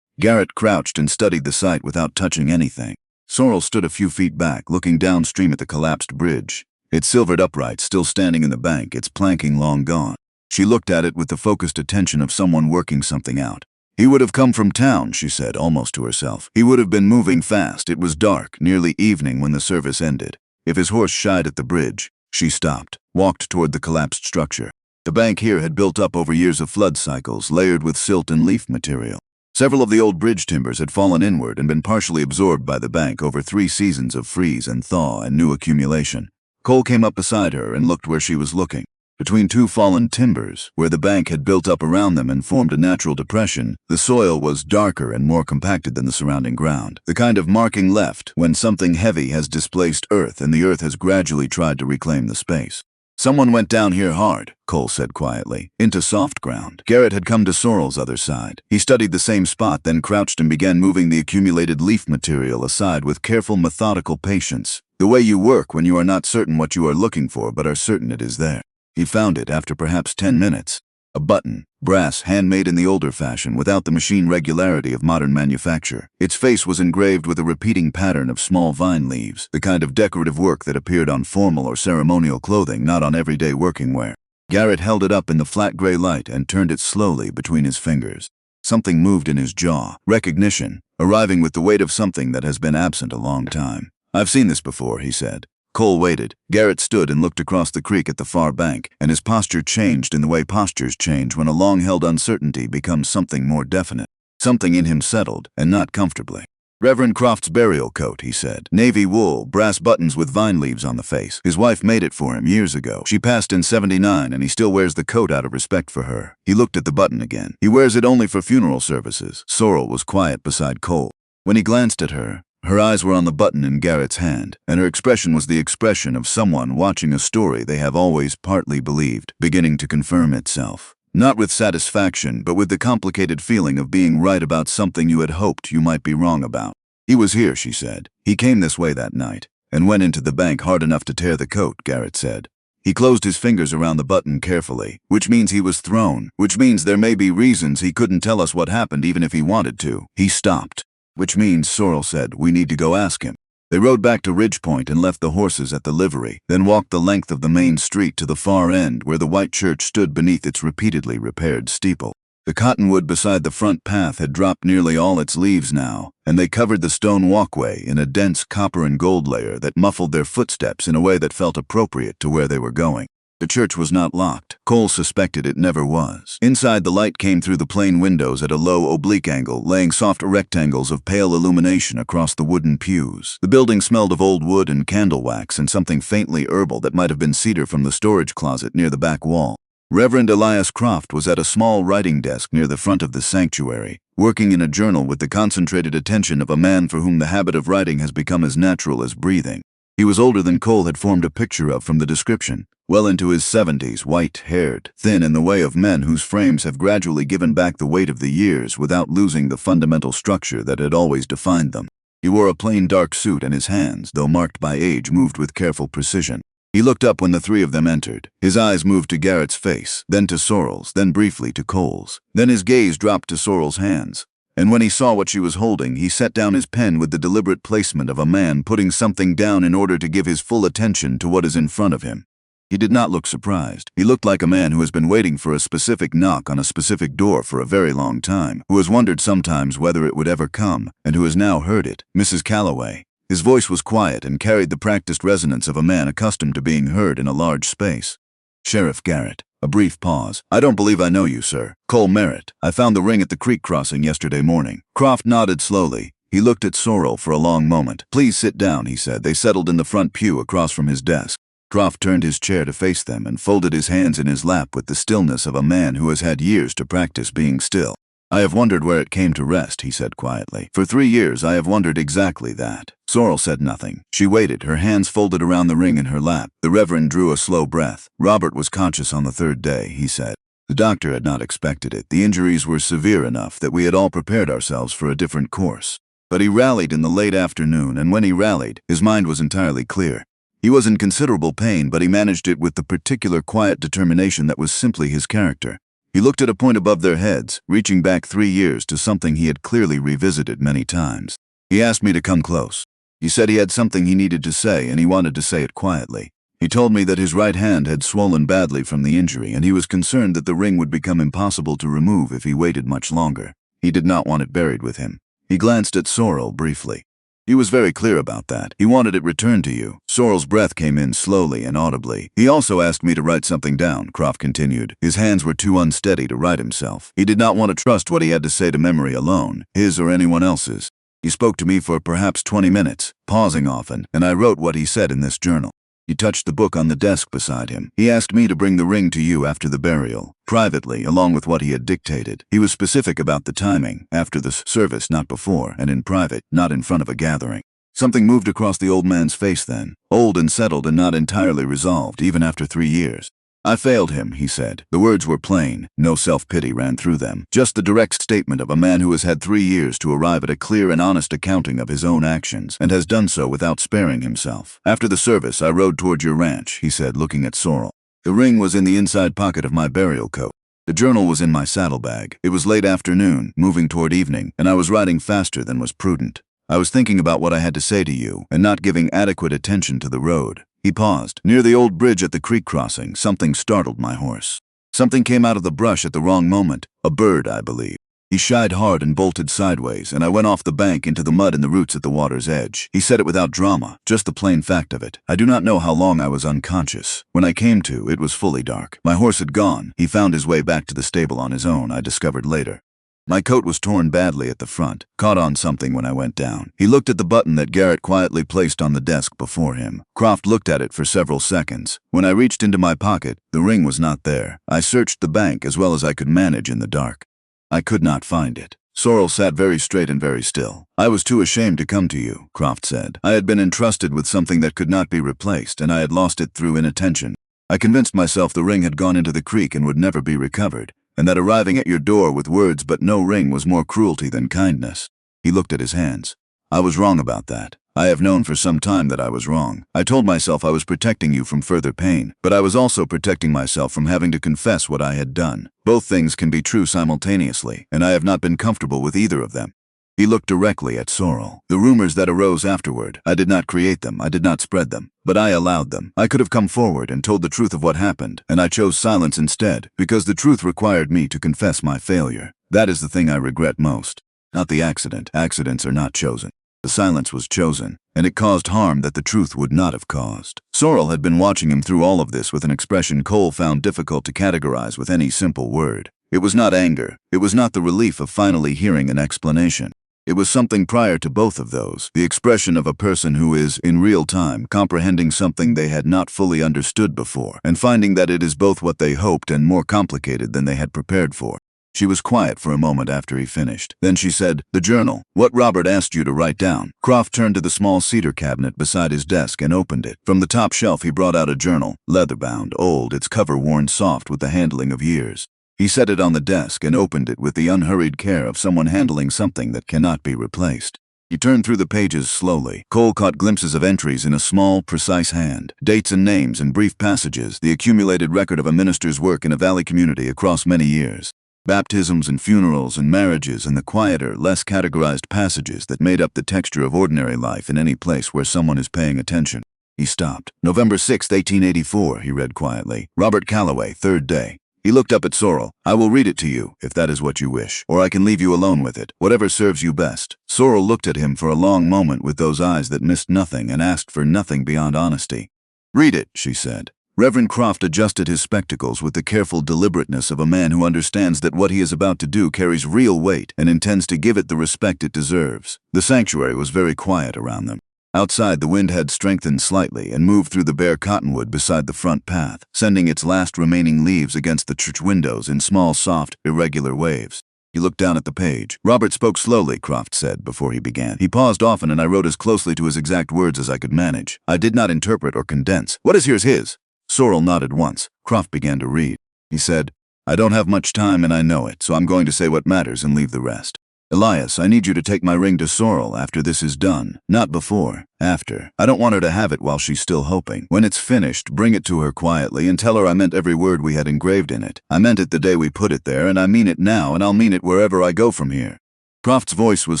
Garrett crouched and studied the site without touching anything. Sorrel stood a few feet back, looking downstream at the collapsed bridge, its silvered uprights still standing in the bank, its planking long gone. She looked at it with the focused attention of someone working something out. He would have come from town, she said, almost to herself. He would have been moving fast. It was dark, nearly evening when the service ended. If his horse shied at the bridge, she stopped, walked toward the collapsed structure. The bank here had built up over years of flood cycles, layered with silt and leaf material. Several of the old bridge timbers had fallen inward and been partially absorbed by the bank over 3 seasons of freeze and thaw and new accumulation. Cole came up beside her and looked where she was looking. Between 2 fallen timbers, where the bank had built up around them and formed a natural depression, the soil was darker and more compacted than the surrounding ground, the kind of marking left when something heavy has displaced earth and the earth has gradually tried to reclaim the space. Someone went down here hard, Cole said quietly, into soft ground. Garrett had come to Sorrel's other side. He studied the same spot, then crouched and began moving the accumulated leaf material aside with careful, methodical patience. The way you work when you are not certain what you are looking for but are certain it is there. He found it after perhaps 10 minutes. A button, brass, handmade in the older fashion without the machine regularity of modern manufacture. Its face was engraved with a repeating pattern of small vine leaves, the kind of decorative work that appeared on formal or ceremonial clothing, not on everyday working wear. Garrett held it up in the flat gray light and turned it slowly between his fingers. Something moved in his jaw. Recognition, arriving with the weight of something that has been absent a long time. I've seen this before, he said. Cole waited. Garrett stood and looked across the creek at the far bank, and his posture changed in the way postures change when a long-held uncertainty becomes something more definite. Something in him settled, and not comfortably. Reverend Croft's burial coat, he said. Navy wool, brass buttons with vine leaves on the face. His wife made it for him years ago. She passed in '79, and he still wears the coat out of respect for her. He looked at the button again. He wears it only for funeral services. Sorrel was quiet beside Cole. When he glanced at her, her eyes were on the button in Garrett's hand, and her expression was the expression of someone watching a story they have always partly believed, beginning to confirm itself. Not with satisfaction, but with the complicated feeling of being right about something you had hoped you might be wrong about. He was here, she said. He came this way that night, and went into the bank hard enough to tear the coat, Garrett said. He closed his fingers around the button carefully, which means he was thrown, which means there may be reasons he couldn't tell us what happened even if he wanted to. He stopped. Which means, Sorrel said, we need to go ask him. They rode back to Ridgepoint and left the horses at the livery, then walked the length of the main street to the far end where the white church stood beneath its repeatedly repaired steeple. The cottonwood beside the front path had dropped nearly all its leaves now, and they covered the stone walkway in a dense copper and gold layer that muffled their footsteps in a way that felt appropriate to where they were going. The church was not locked. Cole suspected it never was. Inside, the light came through the plain windows at a low oblique angle, laying soft rectangles of pale illumination across the wooden pews. The building smelled of old wood and candle wax and something faintly herbal that might have been cedar from the storage closet near the back wall. Reverend Elias Croft was at a small writing desk near the front of the sanctuary, working in a journal with the concentrated attention of a man for whom the habit of writing has become as natural as breathing. He was older than Cole had formed a picture of from the description, well into his 70s, white-haired, thin in the way of men whose frames have gradually given back the weight of the years without losing the fundamental structure that had always defined them. He wore a plain dark suit and his hands, though marked by age, moved with careful precision. He looked up when the three of them entered. His eyes moved to Garrett's face, then to Sorrel's, then briefly to Cole's. Then his gaze dropped to Sorrel's hands. And when he saw what she was holding, he set down his pen with the deliberate placement of a man putting something down in order to give his full attention to what is in front of him. He did not look surprised. He looked like a man who has been waiting for a specific knock on a specific door for a very long time, who has wondered sometimes whether it would ever come, and who has now heard it. Mrs. Callaway. His voice was quiet and carried the practiced resonance of a man accustomed to being heard in a large space. Sheriff Garrett. A brief pause. I don't believe I know you, sir. Cole Merritt. I found the ring at the creek crossing yesterday morning. Croft nodded slowly. He looked at Sorrel for a long moment. Please sit down, he said. They settled in the front pew across from his desk. Croft turned his chair to face them and folded his hands in his lap with the stillness of a man who has had years to practice being still. I have wondered where it came to rest, he said quietly. For 3 years I have wondered exactly that. Sorrel said nothing. She waited, her hands folded around the ring in her lap. The Reverend drew a slow breath. Robert was conscious on the 3rd day, he said. The doctor had not expected it. The injuries were severe enough that we had all prepared ourselves for a different course. But he rallied in the late afternoon, and when he rallied, his mind was entirely clear. He was in considerable pain, but he managed it with the particular quiet determination that was simply his character. He looked at a point above their heads, reaching back 3 years to something he had clearly revisited many times. He asked me to come close. He said he had something he needed to say, and he wanted to say it quietly. He told me that his right hand had swollen badly from the injury, and he was concerned that the ring would become impossible to remove if he waited much longer. He did not want it buried with him. He glanced at Sorrel briefly. He was very clear about that. He wanted it returned to you. Sorrel's breath came in slowly and audibly. He also asked me to write something down, Croft continued. His hands were too unsteady to write himself. He did not want to trust what he had to say to memory alone, his or anyone else's. He spoke to me for perhaps 20 minutes, pausing often, and I wrote what he said in this journal. He touched the book on the desk beside him. He asked me to bring the ring to you after the burial, privately, along with what he had dictated. He was specific about the timing, after the service, not before, and in private, not in front of a gathering. Something moved across the old man's face then, old and settled and not entirely resolved, even after 3 years. I failed him, he said. The words were plain. No self-pity ran through them. Just the direct statement of a man who has had 3 years to arrive at a clear and honest accounting of his own actions, and has done so without sparing himself. After the service, I rode toward your ranch, he said, looking at Sorrel. The ring was in the inside pocket of my burial coat. The journal was in my saddlebag. It was late afternoon, moving toward evening, and I was riding faster than was prudent. I was thinking about what I had to say to you, and not giving adequate attention to the road. He paused. Near the old bridge at the creek crossing, something startled my horse. Something came out of the brush at the wrong moment. A bird, I believe. He shied hard and bolted sideways, and I went off the bank into the mud and the roots at the water's edge. He said it without drama, just the plain fact of it. I do not know how long I was unconscious. When I came to, it was fully dark. My horse had gone. He found his way back to the stable on his own, I discovered later. My coat was torn badly at the front, caught on something when I went down. He looked at the button that Garrett quietly placed on the desk before him. Croft looked at it for several seconds. When I reached into my pocket, the ring was not there. I searched the bank as well as I could manage in the dark. I could not find it. Sorrel sat very straight and very still. I was too ashamed to come to you, Croft said. I had been entrusted with something that could not be replaced, and I had lost it through inattention. I convinced myself the ring had gone into the creek and would never be recovered. and that arriving at your door with words but no ring was more cruelty than kindness. He looked at his hands. I was wrong about that. I have known for some time that I was wrong. I told myself I was protecting you from further pain, but I was also protecting myself from having to confess what I had done. Both things can be true simultaneously, and I have not been comfortable with either of them. He looked directly at Sorrel. The rumors that arose afterward, I did not create them, I did not spread them, but I allowed them. I could have come forward and told the truth of what happened, and I chose silence instead, because the truth required me to confess my failure. That is the thing I regret most. Not the accident. Accidents are not chosen. The silence was chosen, and it caused harm that the truth would not have caused. Sorrel had been watching him through all of this with an expression Cole found difficult to categorize with any simple word. It was not anger. It was not the relief of finally hearing an explanation. It was something prior to both of those, the expression of a person who is, in real time, comprehending something they had not fully understood before, and finding that it is both what they hoped and more complicated than they had prepared for. She was quiet for a moment after he finished. Then she said, "The journal. What Robert asked you to write down." Croft turned to the small cedar cabinet beside his desk and opened it. From the top shelf he brought out a journal, leather-bound, old, its cover worn soft with the handling of years. He set it on the desk and opened it with the unhurried care of someone handling something that cannot be replaced. He turned through the pages slowly. Cole caught glimpses of entries in a small, precise hand, dates and names in brief passages, the accumulated record of a minister's work in a valley community across many years. Baptisms and funerals and marriages and the quieter, less categorized passages that made up the texture of ordinary life in any place where someone is paying attention. He stopped. November 6, 1884, he read quietly. Robert Callaway, 3rd day. He looked up at Sorrel. "I will read it to you, if that is what you wish, or I can leave you alone with it, whatever serves you best." Sorrel looked at him for a long moment with those eyes that missed nothing and asked for nothing beyond honesty. "Read it," she said. Reverend Croft adjusted his spectacles with the careful deliberateness of a man who understands that what he is about to do carries real weight and intends to give it the respect it deserves. The sanctuary was very quiet around them. Outside, the wind had strengthened slightly and moved through the bare cottonwood beside the front path, sending its last remaining leaves against the church windows in small, soft, irregular waves. He looked down at the page. "Robert spoke slowly," Croft said before he began. "He paused often and I wrote as closely to his exact words as I could manage. I did not interpret or condense. What is here's his." Sorrel nodded once. Croft began to read. He said, "I don't have much time and I know it, so I'm going to say what matters and leave the rest. Elias, I need you to take my ring to Sorrel after this is done. Not before. After. I don't want her to have it while she's still hoping. When it's finished, bring it to her quietly and tell her I meant every word we had engraved in it. I meant it the day we put it there, and I mean it now, and I'll mean it wherever I go from here." Croft's voice was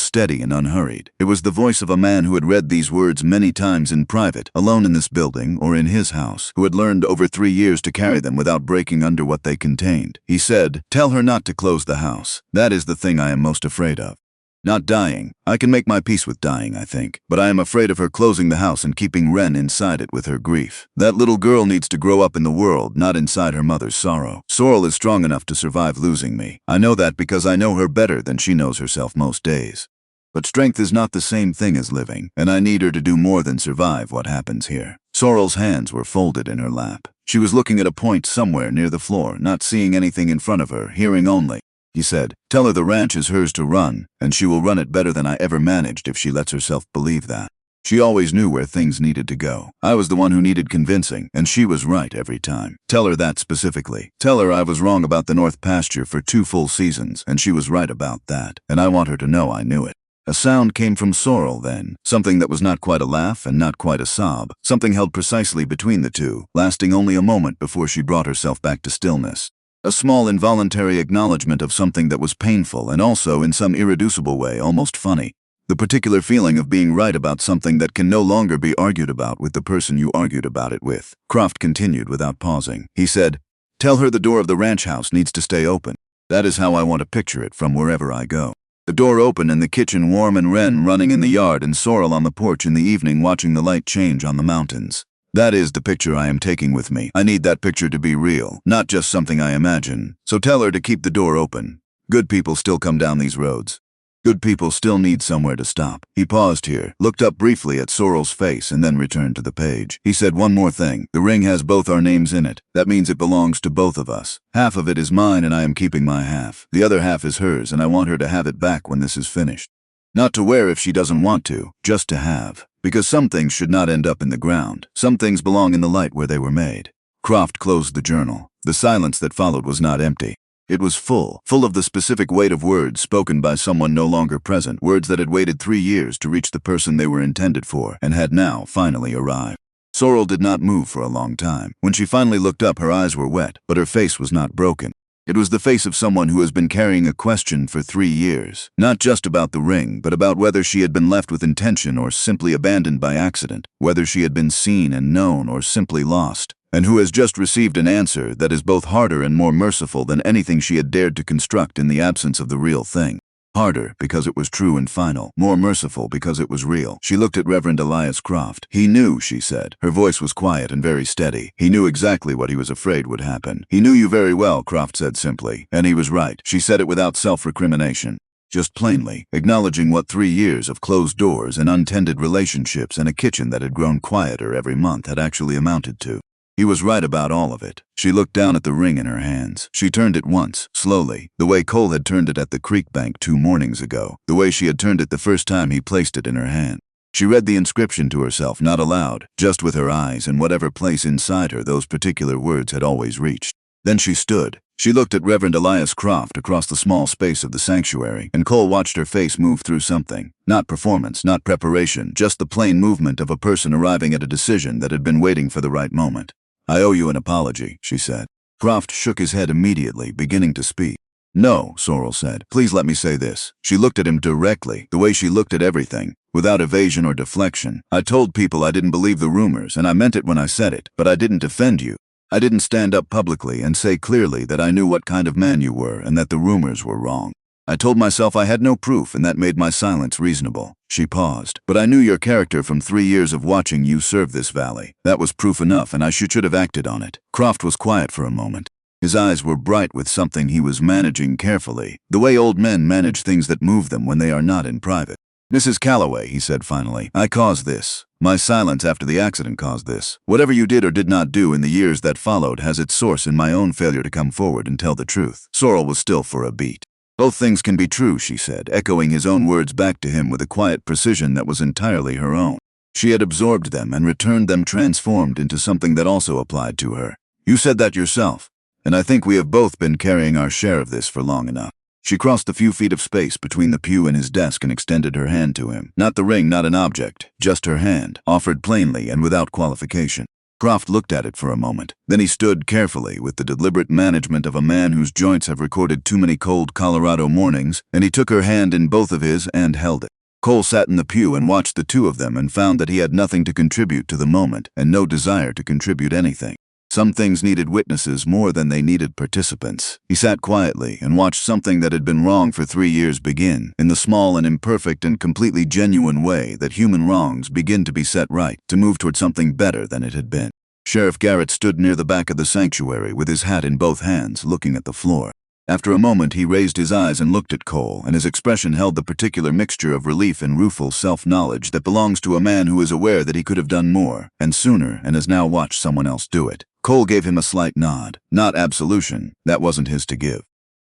steady and unhurried. It was the voice of a man who had read these words many times in private, alone in this building or in his house, who had learned over 3 years to carry them without breaking under what they contained. He said, "Tell her not to close the house. That is the thing I am most afraid of. Not dying. I can make my peace with dying, I think. But I am afraid of her closing the house and keeping Wren inside it with her grief. That little girl needs to grow up in the world, not inside her mother's sorrow. Sorrel is strong enough to survive losing me. I know that because I know her better than she knows herself most days. But strength is not the same thing as living, and I need her to do more than survive what happens here." Sorrel's hands were folded in her lap. She was looking at a point somewhere near the floor, not seeing anything in front of her, hearing only. He said, "Tell her the ranch is hers to run, and she will run it better than I ever managed if she lets herself believe that. She always knew where things needed to go. I was the one who needed convincing, and she was right every time. Tell her that specifically. Tell her I was wrong about the North Pasture for 2 full seasons, and she was right about that, and I want her to know I knew it." A sound came from Sorrel then, something that was not quite a laugh and not quite a sob, something held precisely between the two, lasting only a moment before she brought herself back to stillness. A small involuntary acknowledgement of something that was painful and also, in some irreducible way, almost funny. The particular feeling of being right about something that can no longer be argued about with the person you argued about it with. Croft continued without pausing. He said, "Tell her the door of the ranch house needs to stay open. That is how I want to picture it from wherever I go. The door open and the kitchen warm and Wren running in the yard and Sorrel on the porch in the evening watching the light change on the mountains. That is the picture I am taking with me. I need that picture to be real, not just something I imagine. So tell her to keep the door open. Good people still come down these roads. Good people still need somewhere to stop." He paused here, looked up briefly at Sorrel's face, and then returned to the page. He said, "One more thing. The ring has both our names in it. That means it belongs to both of us. Half of it is mine and I am keeping my half. The other half is hers and I want her to have it back when this is finished. Not to wear if she doesn't want to, just to have. Because some things should not end up in the ground. Some things belong in the light where they were made." Croft closed the journal. The silence that followed was not empty. It was full of the specific weight of words spoken by someone no longer present, words that had waited 3 years to reach the person they were intended for and had now finally arrived. Sorrel did not move for a long time. When she finally looked up, her eyes were wet, but her face was not broken. It was the face of someone who has been carrying a question for 3 years, not just about the ring, but about whether she had been left with intention or simply abandoned by accident, whether she had been seen and known or simply lost, and who has just received an answer that is both harder and more merciful than anything she had dared to construct in the absence of the real thing. Harder because it was true and final, more merciful because it was real. She looked at Reverend Elias Croft. He knew, she said. Her voice was quiet and very steady. He knew exactly what he was afraid would happen. He knew you very well, Croft said simply. And he was right. She said it without self-recrimination. Just plainly, acknowledging what 3 years of closed doors and untended relationships and a kitchen that had grown quieter every month had actually amounted to. He was right about all of it. She looked down at the ring in her hands. She turned it once, slowly, the way Cole had turned it at the creek bank 2 mornings ago, the way she had turned it the first time he placed it in her hand. She read the inscription to herself, not aloud, just with her eyes and whatever place inside her those particular words had always reached. Then she stood. She looked at Reverend Elias Croft across the small space of the sanctuary, and Cole watched her face move through something. Not performance, not preparation, just the plain movement of a person arriving at a decision that had been waiting for the right moment. I owe you an apology, she said. Croft shook his head immediately, beginning to speak. No, Sorrel said. Please let me say this. She looked at him directly, the way she looked at everything, without evasion or deflection. I told people I didn't believe the rumors, and I meant it when I said it, but I didn't defend you. I didn't stand up publicly and say clearly that I knew what kind of man you were and that the rumors were wrong. I told myself I had no proof, and that made my silence reasonable. She paused. But I knew your character from 3 years of watching you serve this valley. That was proof enough, and I should have acted on it. Croft was quiet for a moment. His eyes were bright with something he was managing carefully, the way old men manage things that move them when they are not in private. Mrs. Callaway, he said finally, I caused this. My silence after the accident caused this. Whatever you did or did not do in the years that followed has its source in my own failure to come forward and tell the truth. Sorrel was still for a beat. Both things can be true, she said, echoing his own words back to him with a quiet precision that was entirely her own. She had absorbed them and returned them transformed into something that also applied to her. You said that yourself, and I think we have both been carrying our share of this for long enough. She crossed the few feet of space between the pew and his desk and extended her hand to him. Not the ring, not an object, just her hand, offered plainly and without qualification. Croft looked at it for a moment. Then he stood carefully with the deliberate management of a man whose joints have recorded too many cold Colorado mornings, and he took her hand in both of his and held it. Cole sat in the pew and watched the two of them and found that he had nothing to contribute to the moment and no desire to contribute anything. Some things needed witnesses more than they needed participants. He sat quietly and watched something that had been wrong for 3 years begin, in the small and imperfect and completely genuine way that human wrongs begin to be set right, to move toward something better than it had been. Sheriff Garrett stood near the back of the sanctuary with his hat in both hands, looking at the floor. After a moment, he raised his eyes and looked at Cole, and his expression held the particular mixture of relief and rueful self-knowledge that belongs to a man who is aware that he could have done more, and sooner, and has now watched someone else do it. Cole gave him a slight nod. Not absolution. That wasn't his to give.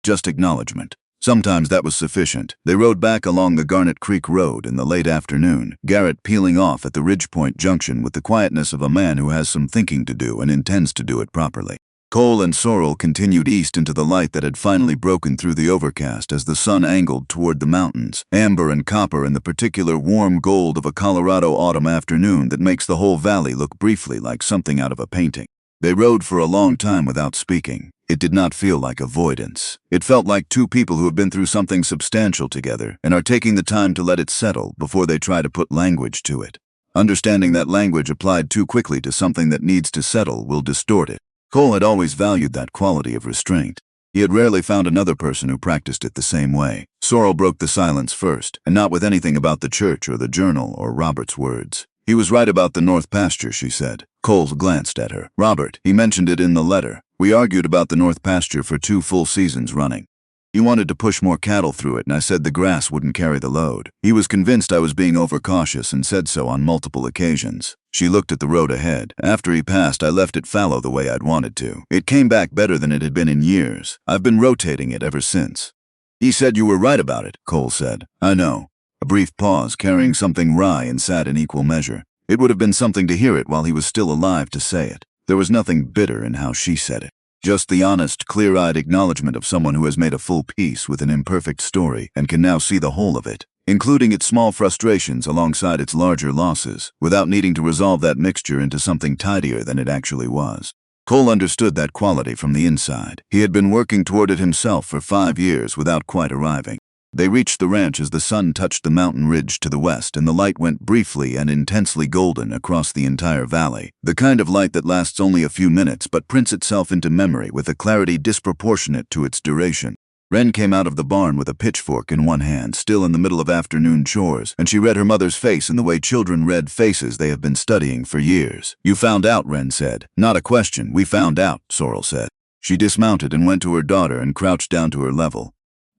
Just acknowledgement. Sometimes that was sufficient. They rode back along the Garnet Creek Road in the late afternoon, Garrett peeling off at the Ridgepoint Junction with the quietness of a man who has some thinking to do and intends to do it properly. Cole and Sorrel continued east into the light that had finally broken through the overcast as the sun angled toward the mountains, amber and copper in the particular warm gold of a Colorado autumn afternoon that makes the whole valley look briefly like something out of a painting. They rode for a long time without speaking. It did not feel like avoidance. It felt like two people who have been through something substantial together and are taking the time to let it settle before they try to put language to it. Understanding that language applied too quickly to something that needs to settle will distort it. Cole had always valued that quality of restraint. He had rarely found another person who practiced it the same way. Sorrel broke the silence first, and not with anything about the church or the journal or Robert's words. He was right about the north pasture, she said. Cole glanced at her. Robert, he mentioned it in the letter. We argued about the north pasture for 2 full seasons running. He wanted to push more cattle through it, and I said the grass wouldn't carry the load. He was convinced I was being overcautious and said so on multiple occasions. She looked at the road ahead. After he passed, I left it fallow the way I'd wanted to. It came back better than it had been in years. I've been rotating it ever since. He said you were right about it, Cole said. I know. A brief pause, carrying something wry and sad in equal measure. It would have been something to hear it while he was still alive to say it. There was nothing bitter in how she said it. Just the honest, clear-eyed acknowledgement of someone who has made a full peace with an imperfect story and can now see the whole of it, including its small frustrations alongside its larger losses, without needing to resolve that mixture into something tidier than it actually was. Cole understood that quality from the inside. He had been working toward it himself for 5 years without quite arriving. They reached the ranch as the sun touched the mountain ridge to the west and the light went briefly and intensely golden across the entire valley, the kind of light that lasts only a few minutes but prints itself into memory with a clarity disproportionate to its duration. Wren came out of the barn with a pitchfork in one hand, still in the middle of afternoon chores, and she read her mother's face in the way children read faces they have been studying for years. "You found out," Wren said. "Not a question, we found out," Sorrel said. She dismounted and went to her daughter and crouched down to her level.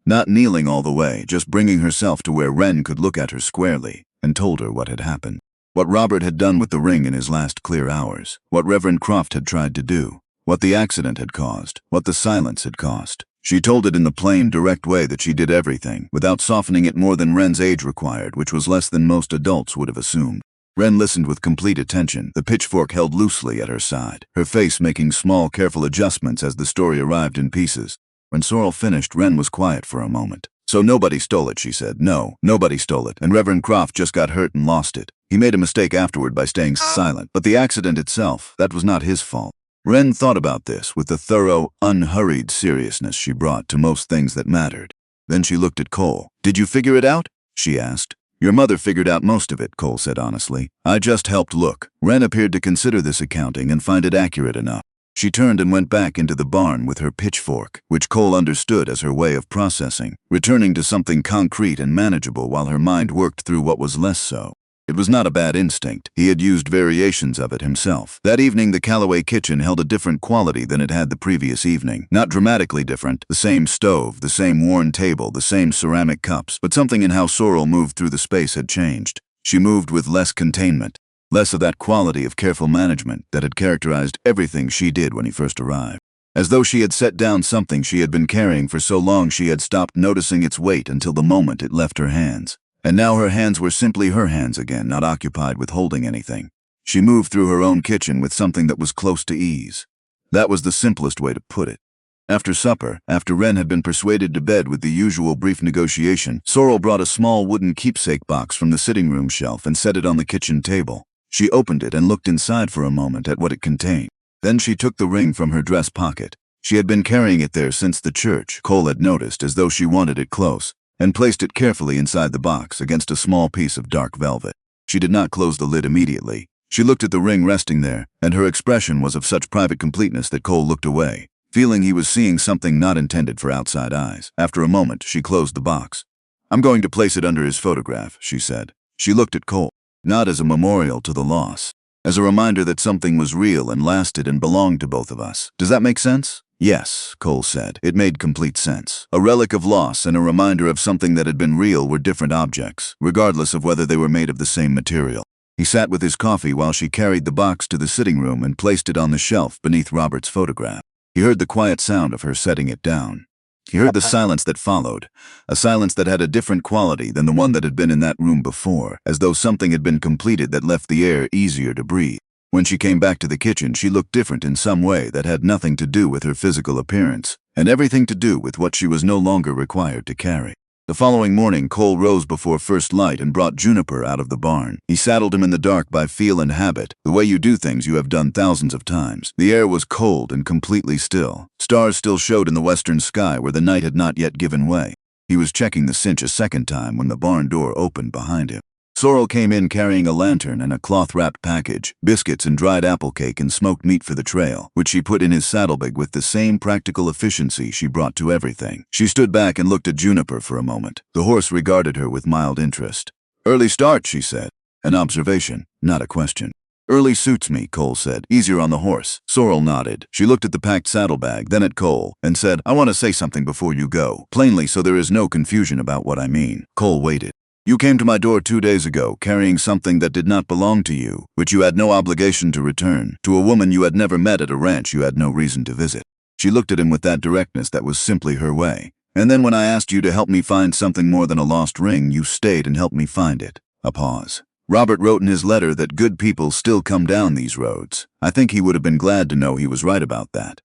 Not kneeling all the way, just bringing herself to where Wren could look at her squarely, and told her what had happened. What Robert had done with the ring in his last clear hours, what Reverend Croft had tried to do, what the accident had caused, what the silence had cost. She told it in the plain, direct way that she did everything, without softening it more than Wren's age required, which was less than most adults would have assumed. Wren listened with complete attention, the pitchfork held loosely at her side, her face making small, careful adjustments as the story arrived in pieces. When Sorrel finished, Wren was quiet for a moment. "So nobody stole it," she said. "No, nobody stole it, and Reverend Croft just got hurt and lost it. He made a mistake afterward by staying silent, but the accident itself, that was not his fault." Wren thought about this with the thorough, unhurried seriousness she brought to most things that mattered. Then she looked at Cole. "Did you figure it out?" she asked. "Your mother figured out most of it," Cole said honestly. "I just helped look." Wren appeared to consider this accounting and find it accurate enough. She turned and went back into the barn with her pitchfork, which Cole understood as her way of processing, returning to something concrete and manageable while her mind worked through what was less so. It was not a bad instinct. He had used variations of it himself. That evening, the Callaway kitchen held a different quality than it had the previous evening. Not dramatically different. The same stove, the same worn table, the same ceramic cups, but something in how Sorrel moved through the space had changed. She moved with less containment. Less of that quality of careful management that had characterized everything she did when he first arrived. As though she had set down something she had been carrying for so long she had stopped noticing its weight until the moment it left her hands. And now her hands were simply her hands again, not occupied with holding anything. She moved through her own kitchen with something that was close to ease. That was the simplest way to put it. After supper, after Wren had been persuaded to bed with the usual brief negotiation, Sorrel brought a small wooden keepsake box from the sitting room shelf and set it on the kitchen table. She opened it and looked inside for a moment at what it contained. Then she took the ring from her dress pocket. She had been carrying it there since the church, Cole had noticed, as though she wanted it close, and placed it carefully inside the box against a small piece of dark velvet. She did not close the lid immediately. She looked at the ring resting there, and her expression was of such private completeness that Cole looked away, feeling he was seeing something not intended for outside eyes. After a moment, she closed the box. "I'm going to place it under his photograph," she said. She looked at Cole. Not as a memorial to the loss, as a reminder that something was real and lasted and belonged to both of us. "Does that make sense?" "Yes," Cole said. It made complete sense. A relic of loss and a reminder of something that had been real were different objects, regardless of whether they were made of the same material. He sat with his coffee while she carried the box to the sitting room and placed it on the shelf beneath Robert's photograph. He heard the quiet sound of her setting it down. He heard the silence that followed, a silence that had a different quality than the one that had been in that room before, as though something had been completed that left the air easier to breathe. When she came back to the kitchen, she looked different in some way that had nothing to do with her physical appearance, and everything to do with what she was no longer required to carry. The following morning, Cole rose before first light and brought Juniper out of the barn. He saddled him in the dark by feel and habit, the way you do things you have done thousands of times. The air was cold and completely still. Stars still showed in the western sky where the night had not yet given way. He was checking the cinch a second time when the barn door opened behind him. Sorrel came in carrying a lantern and a cloth-wrapped package, biscuits and dried apple cake and smoked meat for the trail, which she put in his saddlebag with the same practical efficiency she brought to everything. She stood back and looked at Juniper for a moment. The horse regarded her with mild interest. "Early start," she said. An observation, not a question. "Early suits me," Cole said. "Easier on the horse." Sorrel nodded. She looked at the packed saddlebag, then at Cole, and said, "I want to say something before you go, plainly so there is no confusion about what I mean." Cole waited. "You came to my door 2 days ago, carrying something that did not belong to you, which you had no obligation to return, to a woman you had never met at a ranch you had no reason to visit." She looked at him with that directness that was simply her way. "And then when I asked you to help me find something more than a lost ring, you stayed and helped me find it." A pause. "Robert wrote in his letter that good people still come down these roads. I think he would have been glad to know he was right about that."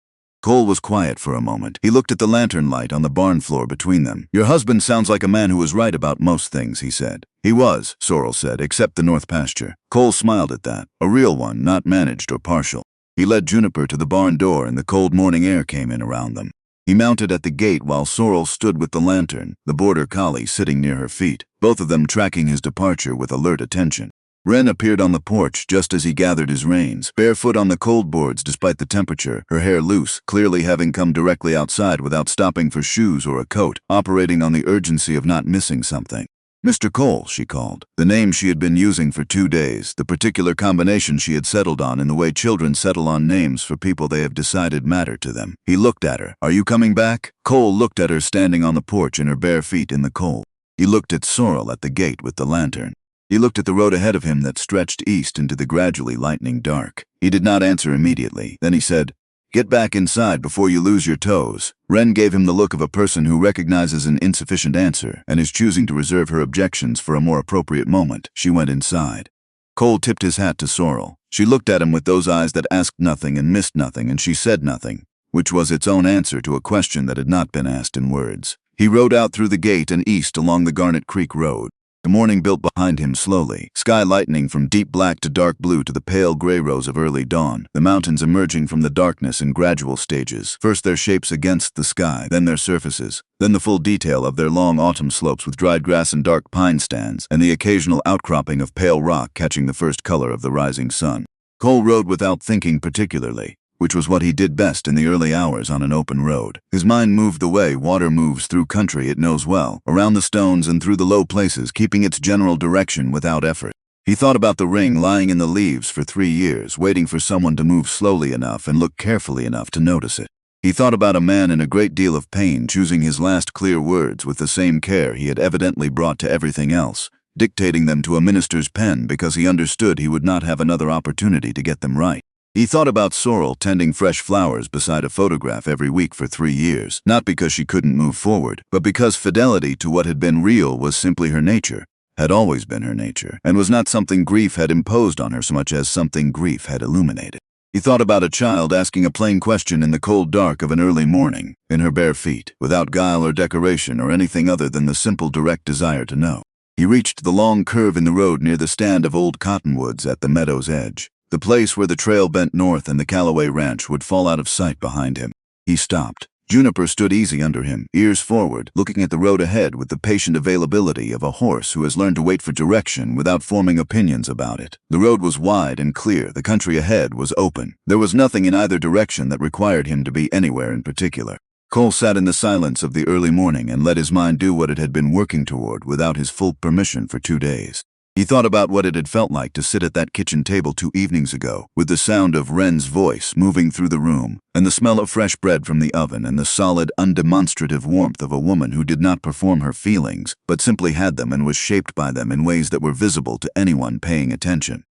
Cole was quiet for a moment. He looked at the lantern light on the barn floor between them. "Your husband sounds like a man who was right about most things," he said. "He was," Sorrel said, "except the north pasture." Cole smiled at that. A real one, not managed or partial. He led Juniper to the barn door and the cold morning air came in around them. He mounted at the gate while Sorrel stood with the lantern, the border collie sitting near her feet, both of them tracking his departure with alert attention. Wren appeared on the porch just as he gathered his reins, barefoot on the cold boards despite the temperature, her hair loose, clearly having come directly outside without stopping for shoes or a coat, operating on the urgency of not missing something. "Mr. Cole," she called, the name she had been using for 2 days, the particular combination she had settled on in the way children settle on names for people they have decided matter to them. He looked at her. "Are you coming back?" Cole looked at her standing on the porch in her bare feet in the cold. He looked at Sorrel at the gate with the lantern. He looked at the road ahead of him that stretched east into the gradually lightening dark. He did not answer immediately. Then he said, "Get back inside before you lose your toes." Wren gave him the look of a person who recognizes an insufficient answer and is choosing to reserve her objections for a more appropriate moment. She went inside. Cole tipped his hat to Sorrel. She looked at him with those eyes that asked nothing and missed nothing, and she said nothing, which was its own answer to a question that had not been asked in words. He rode out through the gate and east along the Garnet Creek Road. The morning built behind him slowly, sky lightening from deep black to dark blue to the pale gray rose of early dawn, the mountains emerging from the darkness in gradual stages, first their shapes against the sky, then their surfaces, then the full detail of their long autumn slopes with dried grass and dark pine stands, and the occasional outcropping of pale rock catching the first color of the rising sun. Cole rode without thinking particularly, which was what he did best in the early hours on an open road. His mind moved the way water moves through country it knows well, around the stones and through the low places, keeping its general direction without effort. He thought about the ring lying in the leaves for 3 years, waiting for someone to move slowly enough and look carefully enough to notice it. He thought about a man in a great deal of pain choosing his last clear words with the same care he had evidently brought to everything else, dictating them to a minister's pen because he understood he would not have another opportunity to get them right. He thought about Sorrel tending fresh flowers beside a photograph every week for 3 years, not because she couldn't move forward, but because fidelity to what had been real was simply her nature, had always been her nature, and was not something grief had imposed on her so much as something grief had illuminated. He thought about a child asking a plain question in the cold dark of an early morning, in her bare feet, without guile or decoration or anything other than the simple direct desire to know. He reached the long curve in the road near the stand of old cottonwoods at the meadow's edge, the place where the trail bent north and the Callaway ranch would fall out of sight behind him. He stopped. Juniper stood easy under him, ears forward, looking at the road ahead with the patient availability of a horse who has learned to wait for direction without forming opinions about it. The road was wide and clear. The country ahead was open. There was nothing in either direction that required him to be anywhere in particular. Cole sat in the silence of the early morning and let his mind do what it had been working toward without his full permission for 2 days. He thought about what it had felt like to sit at that kitchen table 2 evenings ago, with the sound of Wren's voice moving through the room, and the smell of fresh bread from the oven, and the solid, undemonstrative warmth of a woman who did not perform her feelings, but simply had them and was shaped by them in ways that were visible to anyone paying attention.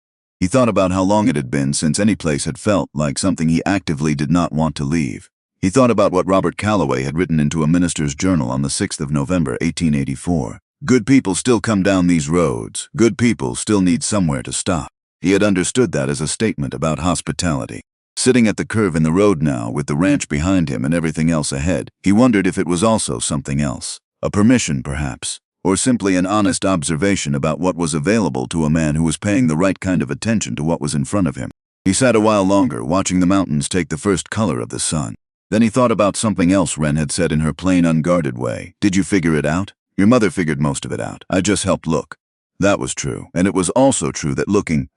He thought about how long it had been since any place had felt like something he actively did not want to leave. He thought about what Robert Callaway had written into a minister's journal on the 6th of November, 1884. Good people still come down these roads. Good people still need somewhere to stop. He had understood that as a statement about hospitality. Sitting at the curve in the road now, with the ranch behind him and everything else ahead, he wondered if it was also something else. A permission, perhaps, or simply an honest observation about what was available to a man who was paying the right kind of attention to what was in front of him. He sat a while longer, watching the mountains take the first color of the sun. Then he thought about something else Wren had said in her plain, unguarded way. "Did you figure it out?" "Your mother figured most of it out. I just helped look." That was true, and it was also true that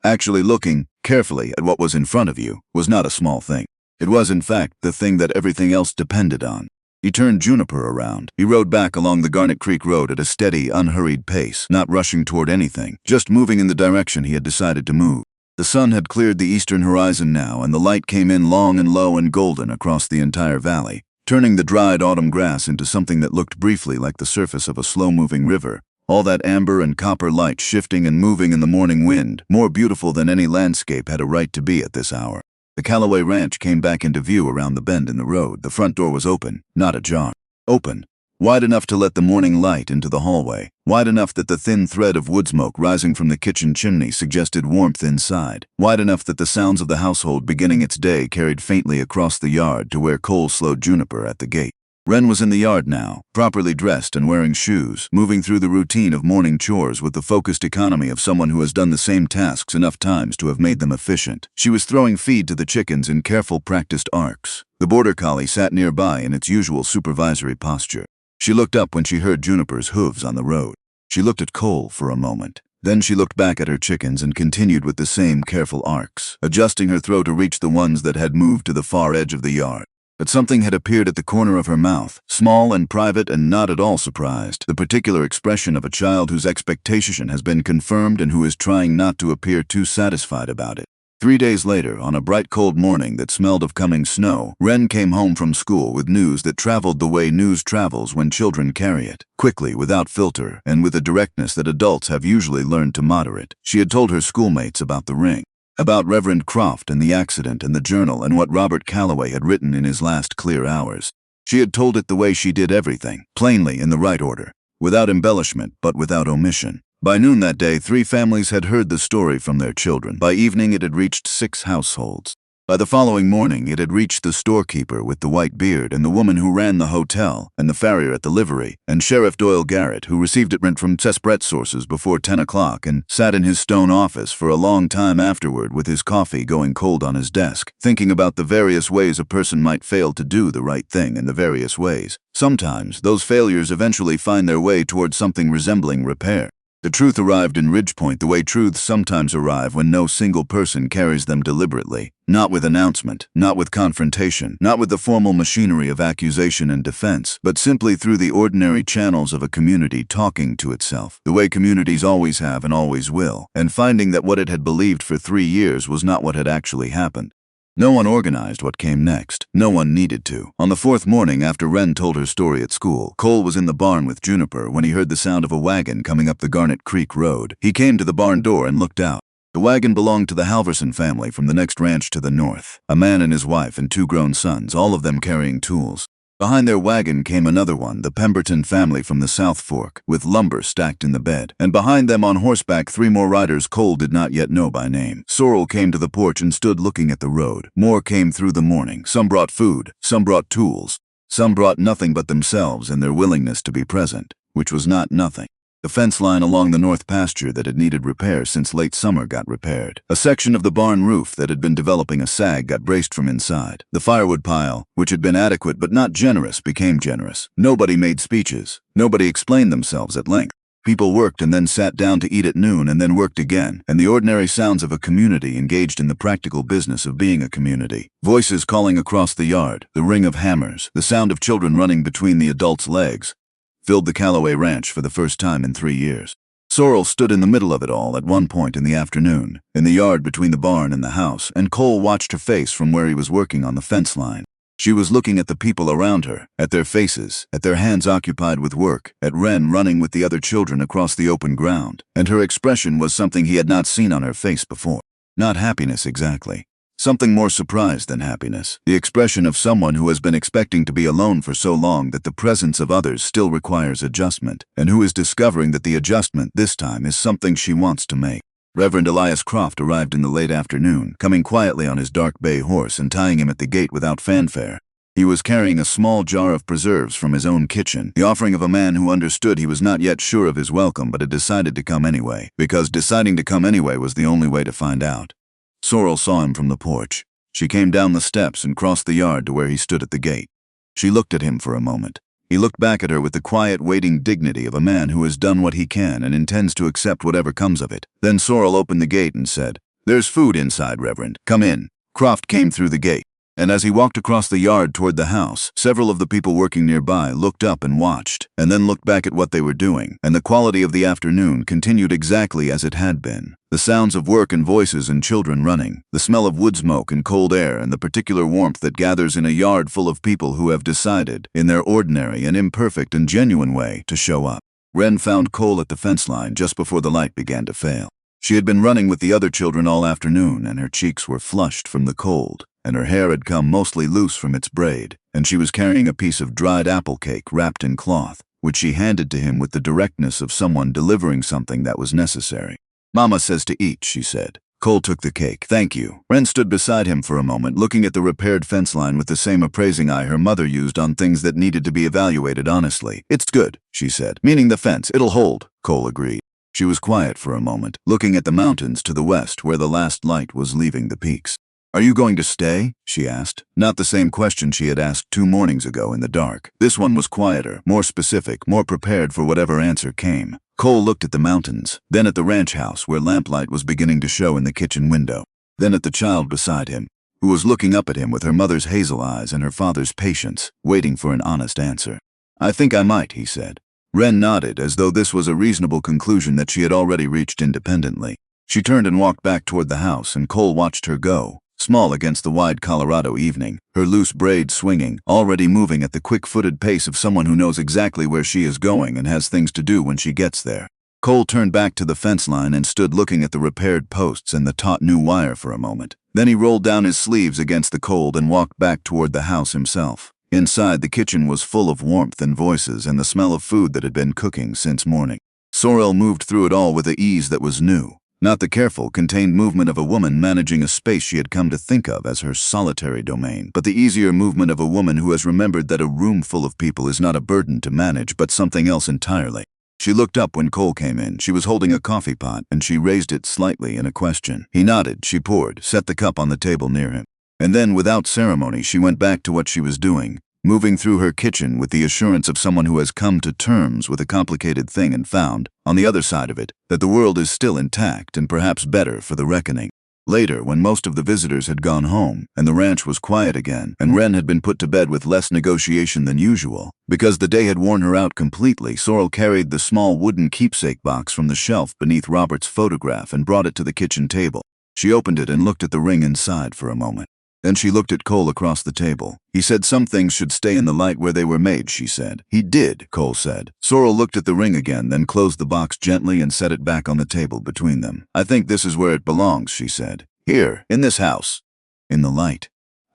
actually looking carefully at what was in front of you, was not a small thing. It was, in fact, the thing that everything else depended on. He turned Juniper around. He rode back along the Garnet Creek Road at a steady, unhurried pace, not rushing toward anything, just moving in the direction he had decided to move. The sun had cleared the eastern horizon now, and the light came in long and low and golden across the entire valley, turning the dried autumn grass into something that looked briefly like the surface of a slow-moving river, all that amber and copper light shifting and moving in the morning wind, more beautiful than any landscape had a right to be at this hour. The Callaway ranch came back into view around the bend in the road. The front door was open, not ajar. Open. wide enough to let the morning light into the hallway, wide enough that the thin thread of wood smoke rising from the kitchen chimney suggested warmth inside, wide enough that the sounds of the household beginning its day carried faintly across the yard to where Cole slowed Juniper at the gate. Wren was in the yard now, properly dressed and wearing shoes, moving through the routine of morning chores with the focused economy of someone who has done the same tasks enough times to have made them efficient. She was throwing feed to the chickens in careful practiced arcs. The border collie sat nearby in its usual supervisory posture. She looked up when she heard Juniper's hooves on the road. She looked at Cole for a moment. Then she looked back at her chickens and continued with the same careful arcs, adjusting her throw to reach the ones that had moved to the far edge of the yard. But something had appeared at the corner of her mouth, small and private and not at all surprised, the particular expression of a child whose expectation has been confirmed and who is trying not to appear too satisfied about it. 3 days later, on a bright cold morning that smelled of coming snow, Wren came home from school with news that traveled the way news travels when children carry it, quickly, without filter, and with a directness that adults have usually learned to moderate. She had told her schoolmates about the ring, about Reverend Croft and the accident and the journal and what Robert Callaway had written in his last clear hours. She had told it the way she did everything, plainly in the right order, without embellishment but without omission. By noon that day, 3 families had heard the story from their children. By evening, it had reached 6 households. By the following morning, it had reached the storekeeper with the white beard and the woman who ran the hotel and the farrier at the livery and Sheriff Doyle Garrett, who received it from Cesbret sources before 10 o'clock and sat in his stone office for a long time afterward with his coffee going cold on his desk, thinking about the various ways a person might fail to do the right thing in the various ways. Sometimes, those failures eventually find their way towards something resembling repair. The truth arrived in Ridgepoint the way truths sometimes arrive when no single person carries them deliberately, not with announcement, not with confrontation, not with the formal machinery of accusation and defense, but simply through the ordinary channels of a community talking to itself, the way communities always have and always will, and finding that what it had believed for 3 years was not what had actually happened. No one organized what came next. No one needed to. On the 4th morning after Wren told her story at school, Cole was in the barn with Juniper when he heard the sound of a wagon coming up the Garnet Creek Road. He came to the barn door and looked out. The wagon belonged to the Halverson family from the next ranch to the north. A man and his wife and 2 grown sons, all of them carrying tools. Behind their wagon came another one, the Pemberton family from the South Fork, with lumber stacked in the bed. And behind them on horseback 3 more riders Cole did not yet know by name. Sorrel came to the porch and stood looking at the road. More came through the morning. Some brought food, some brought tools. Some brought nothing but themselves and their willingness to be present, which was not nothing. The fence line along the north pasture that had needed repair since late summer got repaired. A section of the barn roof that had been developing a sag got braced from inside. The firewood pile, which had been adequate but not generous, became generous. Nobody made speeches. Nobody explained themselves at length. People worked and then sat down to eat at noon and then worked again, and the ordinary sounds of a community engaged in the practical business of being a community. Voices calling across the yard, the ring of hammers, the sound of children running between the adults' legs, filled the Callaway ranch for the first time in 3 years. Sorrel stood in the middle of it all at one point in the afternoon, in the yard between the barn and the house, and Cole watched her face from where he was working on the fence line. She was looking at the people around her, at their faces, at their hands occupied with work, at Wren running with the other children across the open ground, and her expression was something he had not seen on her face before. Not happiness exactly. Something more surprise than happiness, the expression of someone who has been expecting to be alone for so long that the presence of others still requires adjustment, and who is discovering that the adjustment this time is something she wants to make. Reverend Elias Croft arrived in the late afternoon, coming quietly on his dark bay horse and tying him at the gate without fanfare. He was carrying a small jar of preserves from his own kitchen, the offering of a man who understood he was not yet sure of his welcome but had decided to come anyway, because deciding to come anyway was the only way to find out. Sorrel saw him from the porch. She came down the steps and crossed the yard to where he stood at the gate. She looked at him for a moment. He looked back at her with the quiet, waiting dignity of a man who has done what he can and intends to accept whatever comes of it. Then Sorrel opened the gate and said, "There's food inside, Reverend. Come in." Croft came through the gate, and as he walked across the yard toward the house, several of the people working nearby looked up and watched, and then looked back at what they were doing, and the quality of the afternoon continued exactly as it had been. The sounds of work and voices and children running, the smell of wood smoke and cold air and the particular warmth that gathers in a yard full of people who have decided, in their ordinary and imperfect and genuine way, to show up. Wren found Cole at the fence line just before the light began to fail. She had been running with the other children all afternoon, and her cheeks were flushed from the cold, and her hair had come mostly loose from its braid, and she was carrying a piece of dried apple cake wrapped in cloth, which she handed to him with the directness of someone delivering something that was necessary. "Mama says to eat," she said. Cole took the cake. "Thank you." Wren stood beside him for a moment, looking at the repaired fence line with the same appraising eye her mother used on things that needed to be evaluated honestly. "It's good," she said. "Meaning the fence. It'll hold," Cole agreed. She was quiet for a moment, looking at the mountains to the west where the last light was leaving the peaks. "Are you going to stay?" she asked. Not the same question she had asked 2 mornings ago in the dark. This one was quieter, more specific, more prepared for whatever answer came. Cole looked at the mountains, then at the ranch house where lamplight was beginning to show in the kitchen window, then at the child beside him, who was looking up at him with her mother's hazel eyes and her father's patience, waiting for an honest answer. "I think I might," he said. Wren nodded, as though this was a reasonable conclusion that she had already reached independently. She turned and walked back toward the house, and Cole watched her go, small against the wide Colorado evening, her loose braids swinging, already moving at the quick-footed pace of someone who knows exactly where she is going and has things to do when she gets there. Cole turned back to the fence line and stood looking at the repaired posts and the taut new wire for a moment. Then he rolled down his sleeves against the cold and walked back toward the house himself. Inside, the kitchen was full of warmth and voices and the smell of food that had been cooking since morning. Sorrel moved through it all with an ease that was new. Not the careful, contained movement of a woman managing a space she had come to think of as her solitary domain, but the easier movement of a woman who has remembered that a room full of people is not a burden to manage, but something else entirely. She looked up when Cole came in. She was holding a coffee pot, and she raised it slightly in a question. He nodded. She poured, set the cup on the table near him. And then, without ceremony, she went back to what she was doing, moving through her kitchen with the assurance of someone who has come to terms with a complicated thing and found, on the other side of it, that the world is still intact and perhaps better for the reckoning. Later, when most of the visitors had gone home, and the ranch was quiet again, and Wren had been put to bed with less negotiation than usual, because the day had worn her out completely, Sorrel carried the small wooden keepsake box from the shelf beneath Robert's photograph and brought it to the kitchen table. She opened it and looked at the ring inside for a moment. Then she looked at Cole across the table. "He said some things should stay in the light where they were made," she said. "He did," Cole said. Sorrel looked at the ring again, then closed the box gently and set it back on the table between them. "I think this is where it belongs," she said. "Here, in this house." In the light.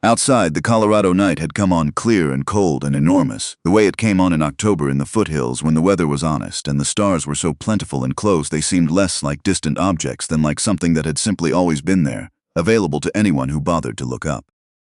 Outside, the Colorado night had come on clear and cold and enormous, the way it came on in October in the foothills when the weather was honest and the stars were so plentiful and close they seemed less like distant objects than like something that had simply always been there, available to anyone who bothered to look up.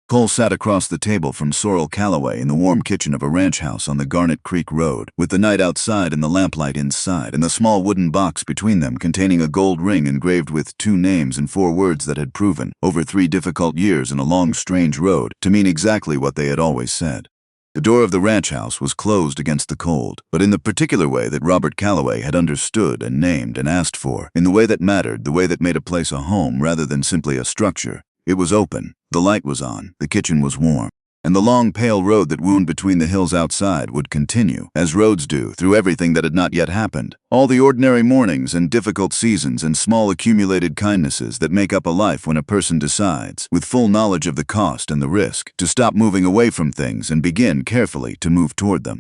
Cole sat across the table from Sorrel Callaway in the warm kitchen of a ranch house on the Garnet Creek Road, with the night outside and the lamplight inside, and the small wooden box between them containing a gold ring engraved with 2 names and 4 words that had proven, over 3 difficult years and a long, strange road, to mean exactly what they had always said. The door of the ranch house was closed against the cold, but in the particular way that Robert Callaway had understood and named and asked for, in the way that mattered, the way that made a place a home rather than simply a structure. It was open, the light was on, the kitchen was warm, and the long pale road that wound between the hills outside would continue, as roads do, through everything that had not yet happened. All the ordinary mornings and difficult seasons and small accumulated kindnesses that make up a life when a person decides, with full knowledge of the cost and the risk, to stop moving away from things and begin carefully to move toward them.